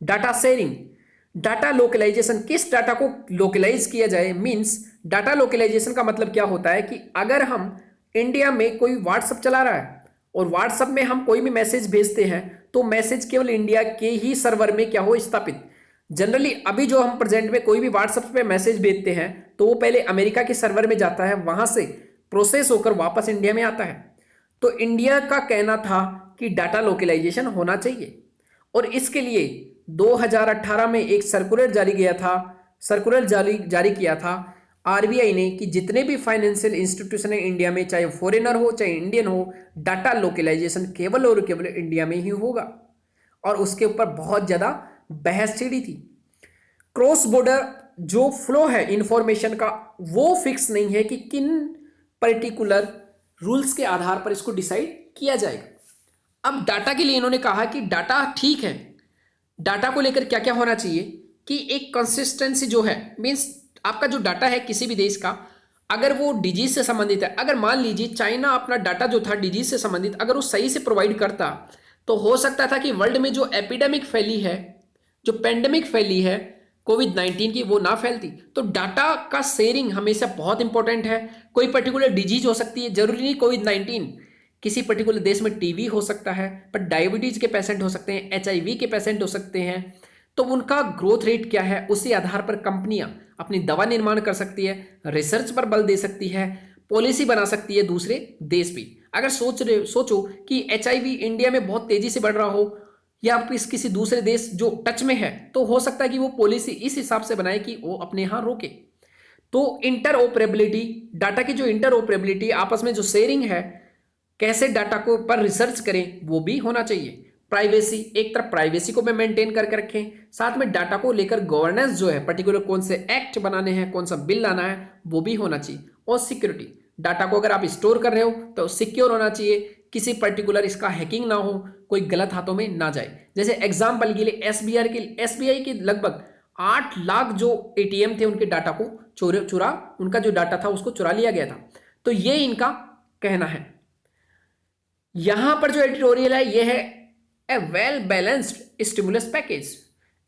डाटा शेयरिंग, डाटा लोकलाइजेशन, किस डाटा को लोकलाइज किया जाए, मींस डाटा लोकलाइजेशन का मतलब क्या होता है कि अगर हम इंडिया में कोई व्हाट्सएप चला रहा है और व्हाट्सएप में हम कोई भी मैसेज भेजते हैं तो मैसेज केवल इंडिया के ही सर्वर में क्या हो स्थापित। जनरली अभी जो हम प्रेजेंट में कोई भी व्हाट्सएप पे मैसेज भेजते हैं तो वो पहले अमेरिका के सर्वर में जाता है, वहां से प्रोसेस होकर वापस इंडिया में आता है। तो इंडिया का कहना था कि डाटा लोकलाइजेशन होना चाहिए, और इसके लिए 2018 में एक सर्कुलर जारी किया था RBI ने कि जितने भी फाइनेंशियल इंस्टीट्यूशन है इंडिया में, चाहे फॉरेनर हो चाहे इंडियन हो, डाटा लोकलाइजेशन केवल और केवल इंडिया में ही होगा। और उसके ऊपर बहुत ज़्यादा बहस छिड़ी थी। क्रॉस बॉर्डर जो फ्लो है इंफॉर्मेशन का वो फिक्स नहीं है कि किन पर्टिकुलर रूल्स के आधार पर इसको डिसाइड किया जाएगा। अब डाटा के लिए इन्होंने कहा कि डाटा ठीक है, डाटा को लेकर क्या क्या होना चाहिए कि एक कंसिस्टेंसी जो है, मीन्स आपका जो डाटा है किसी भी देश का, अगर वो डिजीज से संबंधित है, अगर मान लीजिए चाइना अपना डाटा जो था डिजीज से संबंधित अगर वो सही से प्रोवाइड करता, तो हो सकता था कि वर्ल्ड में जो एपिडेमिक फैली है, जो पेंडेमिक फैली है कोविड-19 की, वो ना फैलती। तो डाटा का शेयरिंग हमेशा बहुत इंपॉर्टेंट है। कोई पर्टिकुलर डिजीज हो सकती है, जरूरी नहीं कोविड-19, किसी पर्टिकुलर देश में टीबी हो सकता है, पर डायबिटीज के पेशेंट हो सकते हैं, एचआईवी के पेशेंट हो सकते हैं। तो उनका ग्रोथ रेट क्या है, उसी आधार पर कंपनियां अपनी दवा निर्माण कर सकती है, रिसर्च पर बल दे सकती है, पॉलिसी बना सकती है दूसरे देश भी। अगर सोचो कि एचआईवी इंडिया में बहुत तेजी से बढ़ रहा हो या किसी दूसरे देश जो टच में है, तो हो सकता है कि वो पॉलिसी इस हिसाब से बनाए कि वो अपने यहाँ रोके। तो इंटरऑपरेबिलिटी, डाटा की जो इंटरऑपरेबिलिटी, आपस में जो शेयरिंग है, कैसे डाटा को पर रिसर्च करें, वो भी होना चाहिए। प्राइवेसी, एक तरफ प्राइवेसी को भी मेंटेन करके रखें, साथ में डाटा को लेकर गवर्नेंस जो है, पर्टिकुलर कौन से एक्ट बनाने हैं, कौन सा बिल लाना है, वो भी होना चाहिए। और सिक्योरिटी, डाटा को अगर आप स्टोर कर रहे हो तो सिक्योर होना चाहिए, किसी पर्टिकुलर इसका हैकिंग ना हो, कोई गलत हाथों में ना जाए। जैसे एग्जाम्पल के लिए एसबीआई के लगभग 8 लाख जो एटीएम थे उनके डाटा को चुरा उनका जो डाटा था उसको चुरा लिया गया था। तो ये इनका कहना है। यहां पर जो एडिटोरियल है ये है a well balanced stimulus package.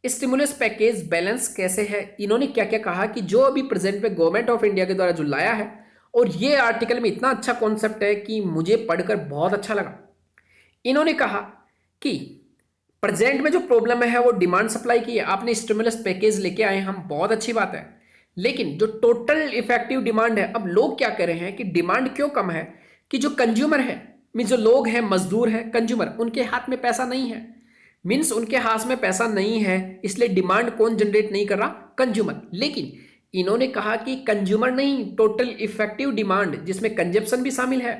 Stimulus package balance कैसे है, इन्होंने क्या क्या कहा कि जो अभी प्रेजेंट में गवर्नमेंट ऑफ इंडिया के द्वारा जो लाया है, और ये आर्टिकल में इतना अच्छा कॉन्सेप्ट है कि मुझे पढ़कर बहुत अच्छा लगा। इन्होंने कहा कि प्रेजेंट में जो प्रॉब्लम है वो डिमांड सप्लाई की है, आपने स्टिमुलस पैकेज लेके आए हम, बहुत अच्छी बात है, लेकिन जो टोटल इफेक्टिव डिमांड है, अब लोग क्या कर रहे हैं कि डिमांड क्यों कम है कि जो कंज्यूमर है, मीन्स जो लोग हैं, मजदूर हैं, कंज्यूमर, उनके हाथ में पैसा नहीं है, मीन्स उनके हाथ में पैसा नहीं है, इसलिए डिमांड कौन जनरेट नहीं कर रहा, कंज्यूमर। लेकिन इन्होंने कहा कि कंज्यूमर नहीं, टोटल इफेक्टिव डिमांड, जिसमें कंजप्शन भी शामिल है,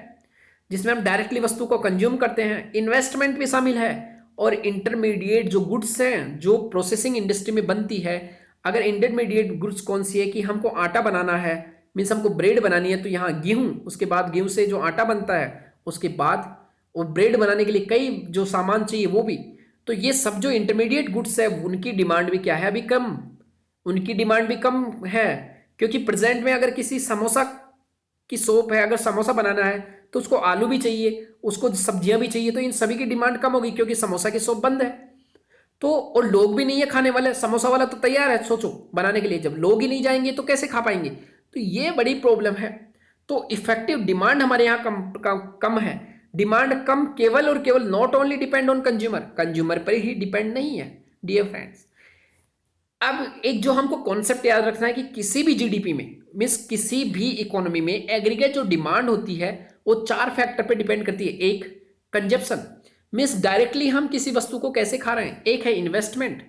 जिसमें हम डायरेक्टली वस्तु को कंज्यूम करते हैं, इन्वेस्टमेंट भी शामिल है, और इंटरमीडिएट जो गुड्स हैं जो प्रोसेसिंग इंडस्ट्री में बनती है। अगर इंटरमीडिएट गुड्स कौन सी है कि हमको आटा बनाना है, मीन्स हमको ब्रेड बनानी है, तो यहाँ गेहूं, उसके बाद गेहूं से जो आटा बनता है, उसके बाद वो ब्रेड बनाने के लिए कई जो सामान चाहिए वो भी। तो ये सब जो इंटरमीडिएट गुड्स है उनकी डिमांड भी क्या है, अभी कम, उनकी डिमांड भी कम है। क्योंकि प्रेजेंट में अगर किसी समोसा की शॉप है, अगर समोसा बनाना है तो उसको आलू भी चाहिए, उसको सब्जियां भी चाहिए, तो इन सभी की डिमांड कम होगी क्योंकि समोसा की शॉप बंद है। तो और लोग भी नहीं है खाने वाले, समोसा वाला तो तैयार है सोचो बनाने के लिए, जब लोग ही नहीं जाएंगे तो कैसे खा पाएंगे। तो ये बड़ी प्रॉब्लम है। तो इफेक्टिव डिमांड हमारे यहाँ कम है। डिमांड कम केवल और केवल not only depend on consumer, consumer पर ही डिपेंड नहीं है डियर फ्रेंड्स। अब एक जो हमको कॉन्सेप्ट याद रखना है कि किसी भी जीडीपी में, मीन्स किसी भी इकोनॉमी में, एग्रीगेट जो डिमांड होती है वो 4 फैक्टर पे डिपेंड करती है। एक, कंजप्शन, मीन्स डायरेक्टली हम किसी वस्तु को कैसे खा रहे हैं, एक है इन्वेस्टमेंट,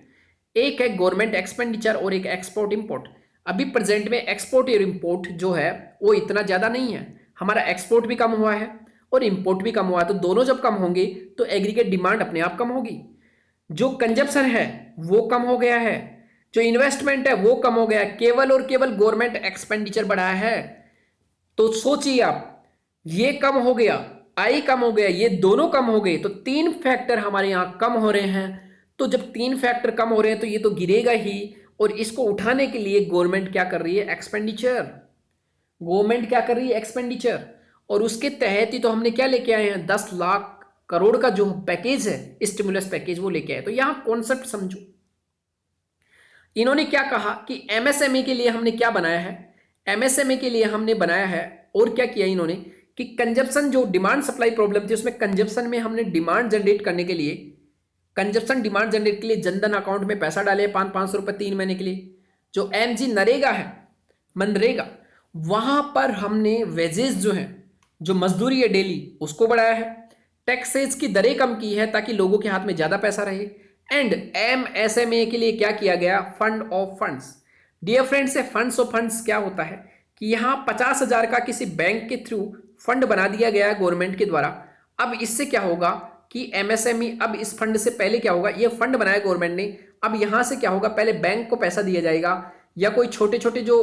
एक है गवर्नमेंट एक्सपेंडिचर, और एक एक्सपोर्ट इंपोर्ट। अभी प्रेजेंट में एक्सपोर्ट और इंपोर्ट जो है वो इतना ज़्यादा नहीं है, हमारा एक्सपोर्ट भी कम हुआ है और इंपोर्ट भी कम हुआ है। तो दोनों जब कम होंगे तो एग्रीगेट डिमांड अपने आप कम होगी, जो कंजप्शन है वो कम हो गया है, जो इन्वेस्टमेंट है वो कम हो गया, केवल और केवल गवर्नमेंट एक्सपेंडिचर बढ़ा है। तो सोचिए आप, ये कम हो गया, आई कम हो गया, ये दोनों कम हो गए, तो 3 फैक्टर हमारे यहां कम हो रहे हैं। तो जब 3 फैक्टर कम हो रहे हैं तो ये तो गिरेगा ही, और इसको उठाने के लिए गवर्नमेंट क्या कर रही है, एक्सपेंडिचर, गवर्नमेंट क्या कर रही है, एक्सपेंडिचर। और उसके तहत ही तो हमने क्या लेके आए हैं, 10 लाख करोड़ का जो पैकेज है, स्टिमुलस पैकेज, वो लेके आए। तो यहां कॉन्सेप्ट समझो, इन्होंने क्या कहा कि एमएसएमई के लिए हमने क्या बनाया है, एमएसएमई के लिए हमने बनाया है, और क्या किया इन्होंने कि कंजप्शन, जो डिमांड सप्लाई प्रॉब्लम थी उसमें कंजप्शन में हमने डिमांड जनरेट करने के लिए, कंजप्शन डिमांड जनरेट के लिए जनधन अकाउंट में पैसा डाले 500 रुपये 3 महीने के लिए। जो एमजी नरेगा है, मनरेगा, वहां पर हमने वेजेस जो है, जो मजदूरी है डेली, उसको बढ़ाया है। टैक्सेस की दरें कम की है ताकि लोगों के हाथ में ज्यादा पैसा रहे। एंड एमएसएमए के लिए क्या किया गया, fund of funds. Dear friends, funds of funds क्या होता है कि यहां 50,000 का किसी बैंक के थ्रू फंड बना दिया गया है गवर्नमेंट के द्वारा। अब इससे क्या होगा कि एमएसएमई, अब इस फंड से पहले क्या होगा, ये फंड बनाया गवर्नमेंट ने, अब यहां से क्या होगा, पहले बैंक को पैसा दिया जाएगा या कोई छोटे छोटे जो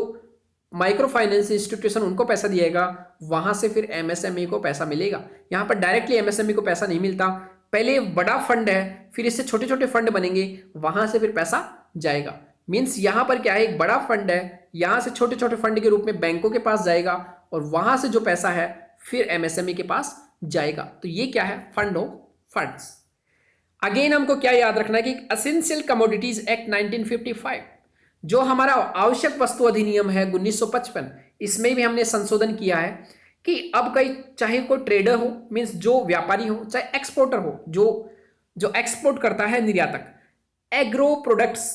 माइक्रो फाइनेंस इंस्टीट्यूशन उनको पैसा दिएगा, वहां से फिर एमएसएमई को पैसा मिलेगा। यहां पर डायरेक्टली एमएसएमई को पैसा नहीं मिलता, पहले बड़ा फंड है, फिर इससे छोटे छोटे फंड बनेंगे, वहां से फिर पैसा जाएगा। मींस यहां पर क्या है, एक बड़ा फंड है, यहां से छोटे छोटे फंड के रूप में बैंकों के पास जाएगा और वहां से जो पैसा है फिर एमएसएमई के पास जाएगा। तो ये क्या है, फंड ऑफ फंड्स। अगेन हमको क्या याद रखना है कि एसेंशियल कमोडिटीज एक्ट 1955 जो हमारा आवश्यक वस्तु अधिनियम है 1955, इसमें भी हमने संशोधन किया है कि अब कई चाहे कोई ट्रेडर हो, मींस जो व्यापारी हो, चाहे एक्सपोर्टर हो, जो जो एक्सपोर्ट करता है, निर्यातक, एग्रो प्रोडक्ट्स,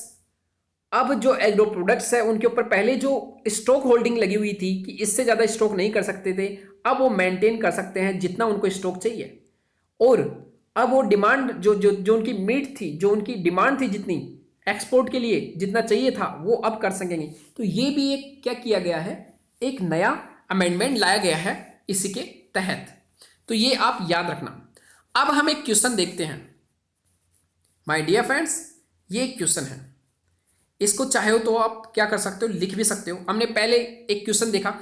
अब जो एग्रो प्रोडक्ट्स है उनके ऊपर पहले जो स्टॉक होल्डिंग लगी हुई थी कि इससे ज्यादा स्टॉक नहीं कर सकते थे, अब वो मेंटेन कर सकते हैं जितना उनको स्टॉक चाहिए। और अब वो डिमांड जो जो जो उनकी मीट थी, जो उनकी डिमांड थी जितनी एक्सपोर्ट के लिए जितना चाहिए था, वो अब कर सकेंगे। तो ये भी एक क्या किया गया है, एक नया अमेंडमेंट लाया गया है इसी के तहत। तो ये आप याद रखना। अब हम एक क्वेश्चन देखते हैं माय डियर फ्रेंड्स, ये एक क्वेश्चन है, इसको चाहे हो तो आप क्या कर सकते हो, लिख भी सकते हो। हमने पहले एक क्वेश्चन देखा,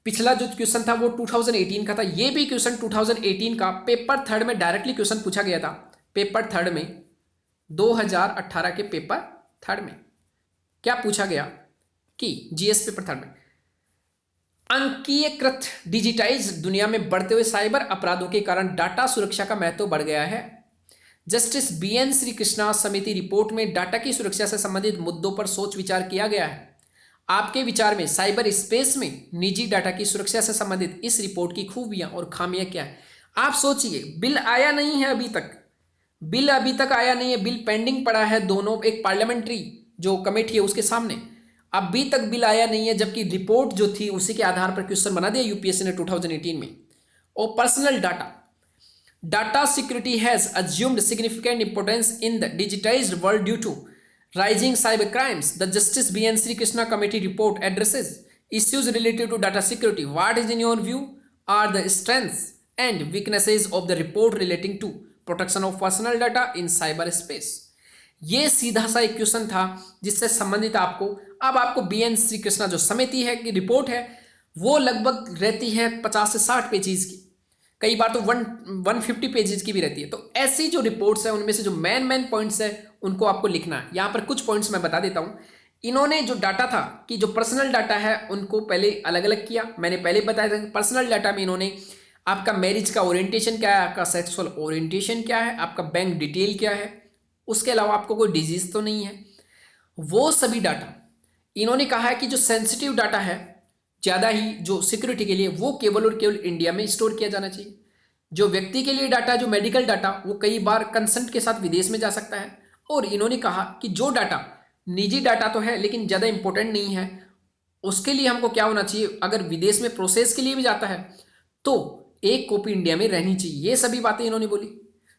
पिछला जो क्वेश्चन था वो 2018 का था, ये भी क्वेश्चन 2018 का पेपर थर्ड में डायरेक्टली क्वेश्चन पूछा गया था। पेपर थर्ड में 2018 के पेपर थर्ड में क्या पूछा गया कि जीएस पेपर थर्ड में, अंकीयकृत डिजिटाइज दुनिया में बढ़ते हुए साइबर अपराधों के कारण डाटा सुरक्षा का महत्व बढ़ गया है। जस्टिस बीएन श्री कृष्णा समिति रिपोर्ट में डाटा की सुरक्षा से संबंधित मुद्दों पर सोच विचार किया गया है। आपके विचार में साइबर स्पेस में निजी डाटा की सुरक्षा से संबंधित इस रिपोर्ट की खूबियां और खामियां क्या है? आप सोचिए, बिल आया नहीं है अभी तक, बिल अभी तक आया नहीं है, बिल पेंडिंग पड़ा है, दोनों एक पार्लियामेंट्री जो कमेटी है उसके सामने अभी तक बिल आया नहीं है, जबकि रिपोर्ट जो थी उसी के आधार पर क्वेश्चन बना दिया यूपीएससी ने 2018 में। और personal data security has assumed significant importance in the digitised world due to rising cyber crimes. The Justice B.N. Sri Krishna Committee report addresses issues related to data security. What is in your view are the strengths and weaknesses of the report relating to protection of personal data in cyberspace? ये सीधा सा एक question था जिससे संबंधित अब आपको BN Sri Krishna जो समिति है की रिपोर्ट है वो लगभग रहती है 50 से 60 पेजेस की, कई बार तो 150 पेजेस की भी रहती है। तो ऐसी जो रिपोर्ट्स है उनमें से जो मेन पॉइंट्स है उनको आपको लिखना है। यहाँ पर कुछ पॉइंट्स मैं बता देता हूँ। इन्होंने जो डाटा था कि जो पर्सनल डाटा है उनको पहले अलग अलग किया, मैंने पहले बताया था। पर्सनल डाटा में इन्होंने आपका मैरिज का ओरिएंटेशन क्या है, आपका सेक्सुअल ओरिएंटेशन क्या है, आपका बैंक डिटेल क्या है, उसके अलावा आपको कोई डिजीज तो नहीं है, वो सभी डाटा इन्होंने कहा है कि जो सेंसिटिव डाटा है ज़्यादा ही जो सिक्योरिटी के लिए वो केवल और केवल इंडिया में स्टोर किया जाना चाहिए। जो व्यक्ति के लिए डाटा, जो मेडिकल डाटा, वो कई बार कंसेंट के साथ विदेश में जा सकता है। और इन्होंने कहा कि जो डाटा निजी डाटा तो है लेकिन ज़्यादा इंपॉर्टेंट नहीं है, उसके लिए हमको क्या होना चाहिए, अगर विदेश में प्रोसेस के लिए भी जाता है तो एक कॉपी इंडिया में रहनी चाहिए। ये सभी बातें इन्होंने बोली।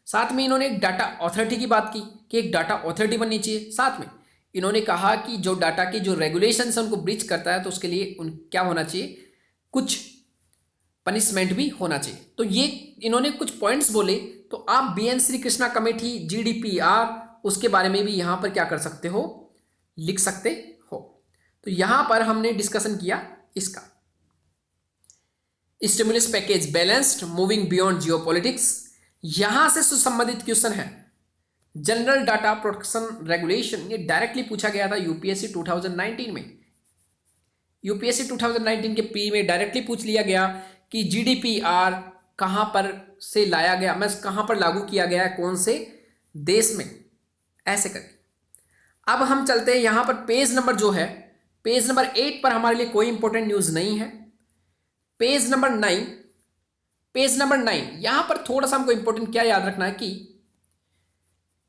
साथ में इन्होंने एक डाटा अथॉरिटी की बात की कि एक डाटा अथॉरिटी बननी चाहिए। साथ में इन्होंने कहा कि जो डाटा की जो रेगुलेशन है उनको ब्रीच करता है तो उसके लिए क्या होना चाहिए, कुछ पनिशमेंट भी होना चाहिए। तो ये इन्होंने कुछ पॉइंट्स बोले। तो आप B N Sri Krishna committee GDPR उसके बारे में भी यहां पर क्या कर सकते हो, लिख सकते हो। तो यहां पर हमने डिस्कशन किया इसका stimulus package balanced moving beyond geopolitics. यहां से संबंधित क्वेश्चन है जनरल डाटा प्रोटेक्शन रेगुलेशन, ये डायरेक्टली पूछा गया था यूपीएससी 2019 में। यूपीएससी 2019 के पी में डायरेक्टली पूछ लिया गया कि जीडीपीआर कहां पर से लाया गया, मैं कहां पर लागू किया गया है, कौन से देश में, ऐसे करके। अब हम चलते हैं यहां पर पेज नंबर जो है, पेज नंबर 8 पर हमारे लिए कोई इंपॉर्टेंट न्यूज नहीं है। पेज नंबर 9 यहां पर थोड़ा सा हमको इंपॉर्टेंट क्या याद रखना है कि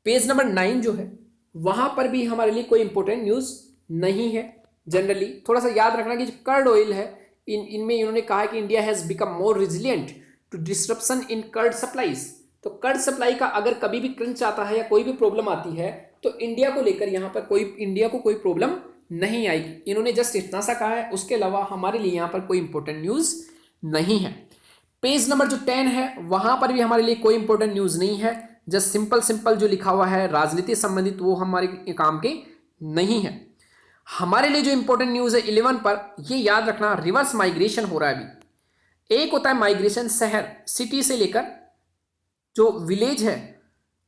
पेज नंबर 9 जो है वहां पर भी हमारे लिए कोई इंपॉर्टेंट न्यूज नहीं है। जनरली थोड़ा सा याद रखना कि जो कर्ड ऑयल है इनमें इन्होंने कहा कि India has become more resilient to disruption in curd supplies. तो कर्ड सप्लाई का अगर कभी भी क्रंच आता है या कोई भी प्रॉब्लम आती है तो इंडिया को लेकर यहाँ पर इंडिया को कोई प्रॉब्लम नहीं आएगी। इन्होंने जस्ट इतना सा कहा है, उसके अलावा हमारे लिए यहाँ पर कोई इंपॉर्टेंट न्यूज नहीं है। पेज नंबर जो 10 है वहां पर भी हमारे लिए कोई इंपॉर्टेंट न्यूज नहीं है। जस्ट सिंपल जो लिखा हुआ है राजनीति संबंधित वो हमारे काम के नहीं है। हमारे लिए जो इंपॉर्टेंट न्यूज़ है 11 पर, ये याद रखना, रिवर्स माइग्रेशन हो रहा है अभी। एक होता है माइग्रेशन शहर सिटी से लेकर जो विलेज है,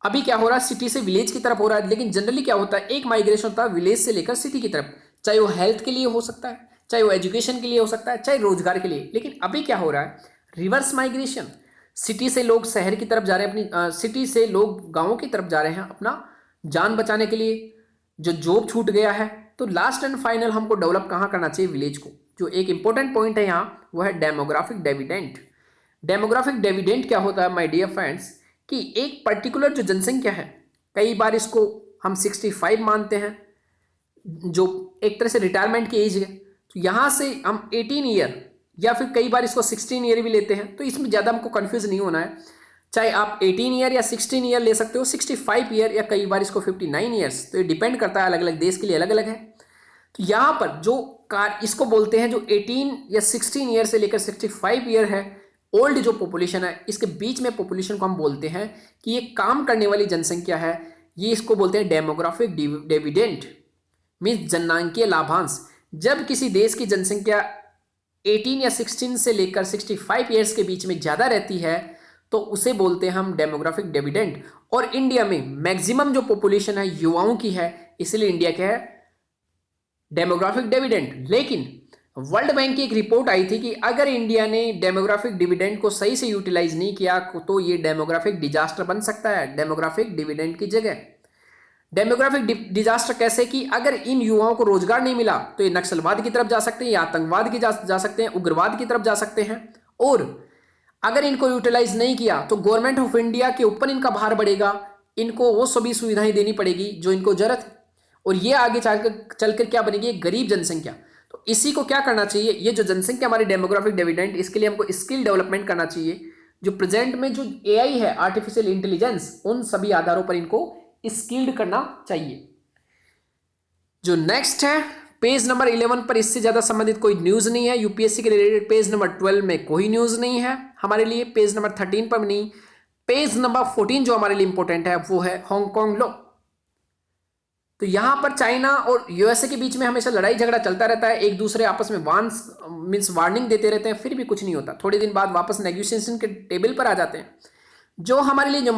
अभी क्या हो रहा है सिटी से विलेज की तरफ हो रहा है, लेकिन जनरली क्या होता है एक माइग्रेशन होता है विलेज से लेकर सिटी की तरफ, चाहे वो हेल्थ के लिए हो सकता है, चाहे वो एजुकेशन के लिए हो सकता है, चाहे रोजगार के लिए। लेकिन अभी क्या हो रहा है रिवर्स माइग्रेशन, सिटी से लोग शहर की तरफ जा रहे हैं, अपनी सिटी से लोग गाँवों की तरफ जा रहे हैं अपना जान बचाने के लिए, जो जॉब छूट गया है। तो लास्ट एंड फाइनल हमको डेवलप कहाँ करना चाहिए, विलेज को। जो एक इंपॉर्टेंट पॉइंट है यहाँ वो है डेमोग्राफिक डिविडेंड। डेमोग्राफिक डिविडेंड क्या होता है माय डियर फ्रेंड्स, कि एक पर्टिकुलर जो जनसंख्या है, कई बार इसको हम 65 मानते हैं जो एक तरह से रिटायरमेंट की एज है, तो यहाँ से हम 18 ईयर या फिर कई बार इसको 16 ईयर भी लेते हैं, तो इसमें ज़्यादा हमको कन्फ्यूज नहीं होना है। चाहे आप 18 ईयर या 16 ईयर ले सकते हो, 65 ईयर या कई बार इसको 59 ईयर्स, तो ये डिपेंड करता है, अलग अलग देश के लिए अलग अलग है। तो यहाँ पर जो इसको बोलते हैं जो 18 या 16 ईयर से लेकर 65 ईयर है, ओल्ड जो पॉपुलेशन है, इसके बीच में पॉपुलेशन को हम बोलते हैं कि ये काम करने वाली जनसंख्या है, ये इसको बोलते हैं डेमोग्राफिक डिविडेंड, मीन्स जननांकीय लाभांश। जब किसी देश की जनसंख्या 18 या 16 से लेकर 65 ईयर्स के बीच में ज़्यादा रहती है तो उसे बोलते हैं हम डेमोग्राफिक डिविडेंड। और इंडिया में मैक्सिमम जो पॉपुलेशन है युवाओं की है, इसलिए इंडिया क्या है डेमोग्राफिक डिविडेंड। लेकिन वर्ल्ड बैंक की एक रिपोर्ट आई थी कि अगर इंडिया ने डेमोग्राफिक डिविडेंड को सही से यूटिलाइज नहीं किया तो ये डेमोग्राफिक डिजास्टर बन सकता है डेमोग्राफिक डिविडेंड की जगह। डेमोग्राफिक डिजास्टर कैसे कि अगर इन युवाओं को रोजगार नहीं मिला तो ये नक्सलवाद की तरफ जा सकते हैं या आतंकवाद की जा सकते हैं, उग्रवाद की तरफ जा सकते हैं। और अगर इनको यूटिलाइज नहीं किया तो गवर्नमेंट ऑफ इंडिया के ऊपर इनका भार बढ़ेगा, इनको वो सभी सुविधाएं देनी पड़ेगी जो इनको जरूरत है, और ये आगे चलकर क्या बनेगी एक गरीब जनसंख्या। तो इसी को क्या करना चाहिए, ये जो जनसंख्या हमारी डेमोग्राफिक डिविडेंड, इसके लिए हमको स्किल डेवलपमेंट करना चाहिए। जो प्रेजेंट में जो एआई है आर्टिफिशियल इंटेलिजेंस, उन सभी आधारों पर इनको स्किल्ड करना चाहिए। जो नेक्स्ट है पेज नंबर 11 पर, इससे ज्यादा संबंधित कोई न्यूज नहीं है। यूपीएससी के रिलेटेड पेज नंबर 12 में कोई न्यूज नहीं है हमारे लिए, पेज नंबर 13 पर नहीं। पेज नंबर 14 जो हमारे लिए इंपॉर्टेंट है वो है हांगकांग लॉ। तो यहां पर चाइना और यूएसए के बीच में हमेशा लड़ाई झगड़ा चलता रहता है, एक दूसरे आपस में वार्निंग देते रहते हैं, फिर भी कुछ नहीं होता, थोड़े दिन बाद वापस नेगोशिएशन के टेबल पर आ जाते हैं। जो हमारे लिए जो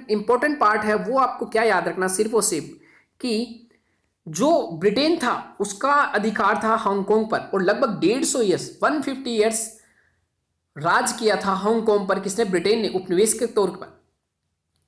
इंपॉर्टेंट पार्ट है वो आपको क्या याद रखना, सिर्फ और सिर्फ कि जो ब्रिटेन था उसका अधिकार था हांगकांग पर, और लगभग 150 ईयर्स 150 ईयर्स राज किया था हांगकांग पर, किसने, ब्रिटेन ने, उपनिवेश के तौर पर।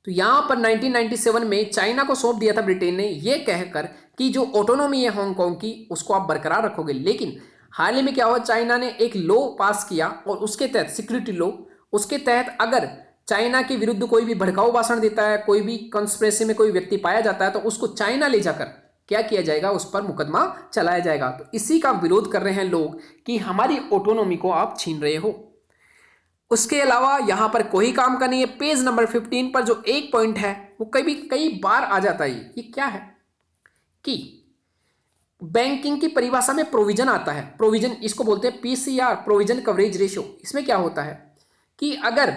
तो यहां पर 1997 में चाइना को सौंप दिया था ब्रिटेन ने, यह कहकर कि जो ऑटोनॉमी है हांगकांग की उसको आप बरकरार रखोगे। लेकिन हाल ही में क्या हुआ, चाइना ने एक लॉ पास किया और उसके तहत सिक्योरिटी लॉ, उसके तहत अगर चाइना के विरुद्ध कोई भी भड़काऊ भाषण देता है, कोई भी कंस्पिरेसी में कोई व्यक्ति पाया जाता है, तो उसको चाइना ले जाकर क्या किया जाएगा, उस पर मुकदमा चलाया जाएगा। तो इसी का विरोध कर रहे हैं लोग कि हमारी ऑटोनॉमी को आप छीन रहे हो। उसके अलावा यहां पर कोई काम का नहीं है। पेज नंबर 15 पर जो एक पॉइंट है वो कई बार आ जाता है, ये क्या है कि बैंकिंग की परिभाषा में प्रोविजन आता है, प्रोविजन इसको बोलते हैं पीसीआर, प्रोविजन कवरेज रेशियो। इसमें क्या होता है कि अगर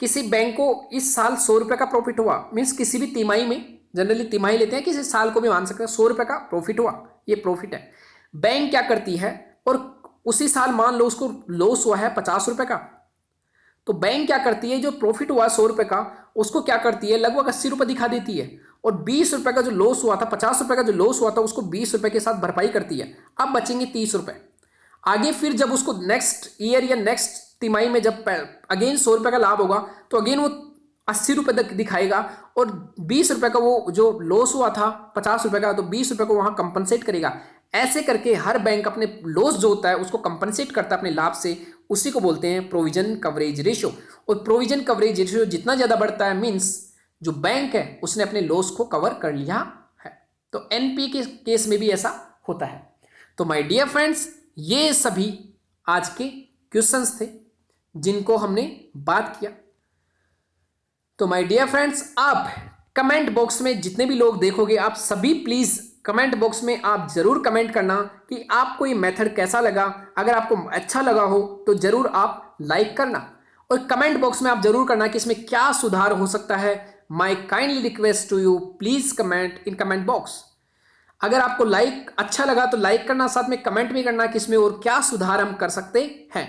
किसी बैंक को इस साल 100 रुपए का प्रॉफिट हुआ, मीन्स किसी भी तिमाही में, जनरली तिमाही लेते हैं, किसी साल को भी मान सकते हैं, 100 रुपए का प्रॉफिट हुआ, ये प्रॉफिट है। बैंक क्या करती है, और उसी साल मान लो उसको लॉस हुआ है 50 रुपए का, तो बैंक क्या करती है, जो प्रॉफिट हुआ 100 रुपए का, उसको क्या करती है लगभग 80 रुपए दिखा देती है, और 20 रुपए का जो लॉस हुआ था, 50 रुपए का जो लॉस हुआ था, उसको 20 रुपए के साथ भरपाई करती है। अब बचेंगे 30 रुपए। आगे फिर जब उसको नेक्स्ट ईयर या नेक्स्ट तिमाही में जब अगेन 100 रुपए का लाभ होगा तो अगेन वो 80 रुपए तक दिखाएगा, और 20 रुपए का वो जो लॉस हुआ था 50 रुपए का, तो 20 रुपए को वहां कंपनसेट करेगा। ऐसे करके हर बैंक अपने लॉस जो होता है उसको कंपनसेट करता है अपने लाभ से, उसी को बोलते हैं प्रोविजन कवरेज रेशियो। और प्रोविजन कवरेज रेशियो जितना ज्यादा बढ़ता है, मीन्स जो बैंक है उसने अपने लॉस को कवर कर लिया है। तो एनपी के केस में भी ऐसा होता है। तो माय डियर फ्रेंड्स, ये सभी आज के क्वेश्चंस थे जिनको हमने बात किया। तो माय डियर फ्रेंड्स, आप कमेंट बॉक्स में जितने भी लोग देखोगे, आप सभी प्लीज कमेंट बॉक्स में आप जरूर कमेंट करना कि आपको ये मेथड कैसा लगा। अगर आपको अच्छा लगा हो तो जरूर आप लाइक करना, और कमेंट बॉक्स में आप जरूर करना कि इसमें क्या सुधार हो सकता है। My kindly request to you, please comment in comment box. अगर आपको लाइक अच्छा लगा तो लाइक करना, साथ में कमेंट भी करना कि इसमें और क्या सुधार हम कर सकते हैं।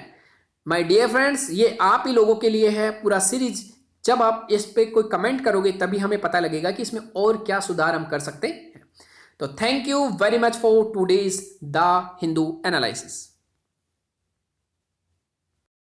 माय डियर फ्रेंड्स, ये आप ही लोगों के लिए है पूरा सीरीज। जब आप इस पे कोई कमेंट करोगे तभी हमें पता लगेगा कि इसमें और क्या सुधार हम कर सकते हैं। तो thank you very much for today's the Hindu analysis.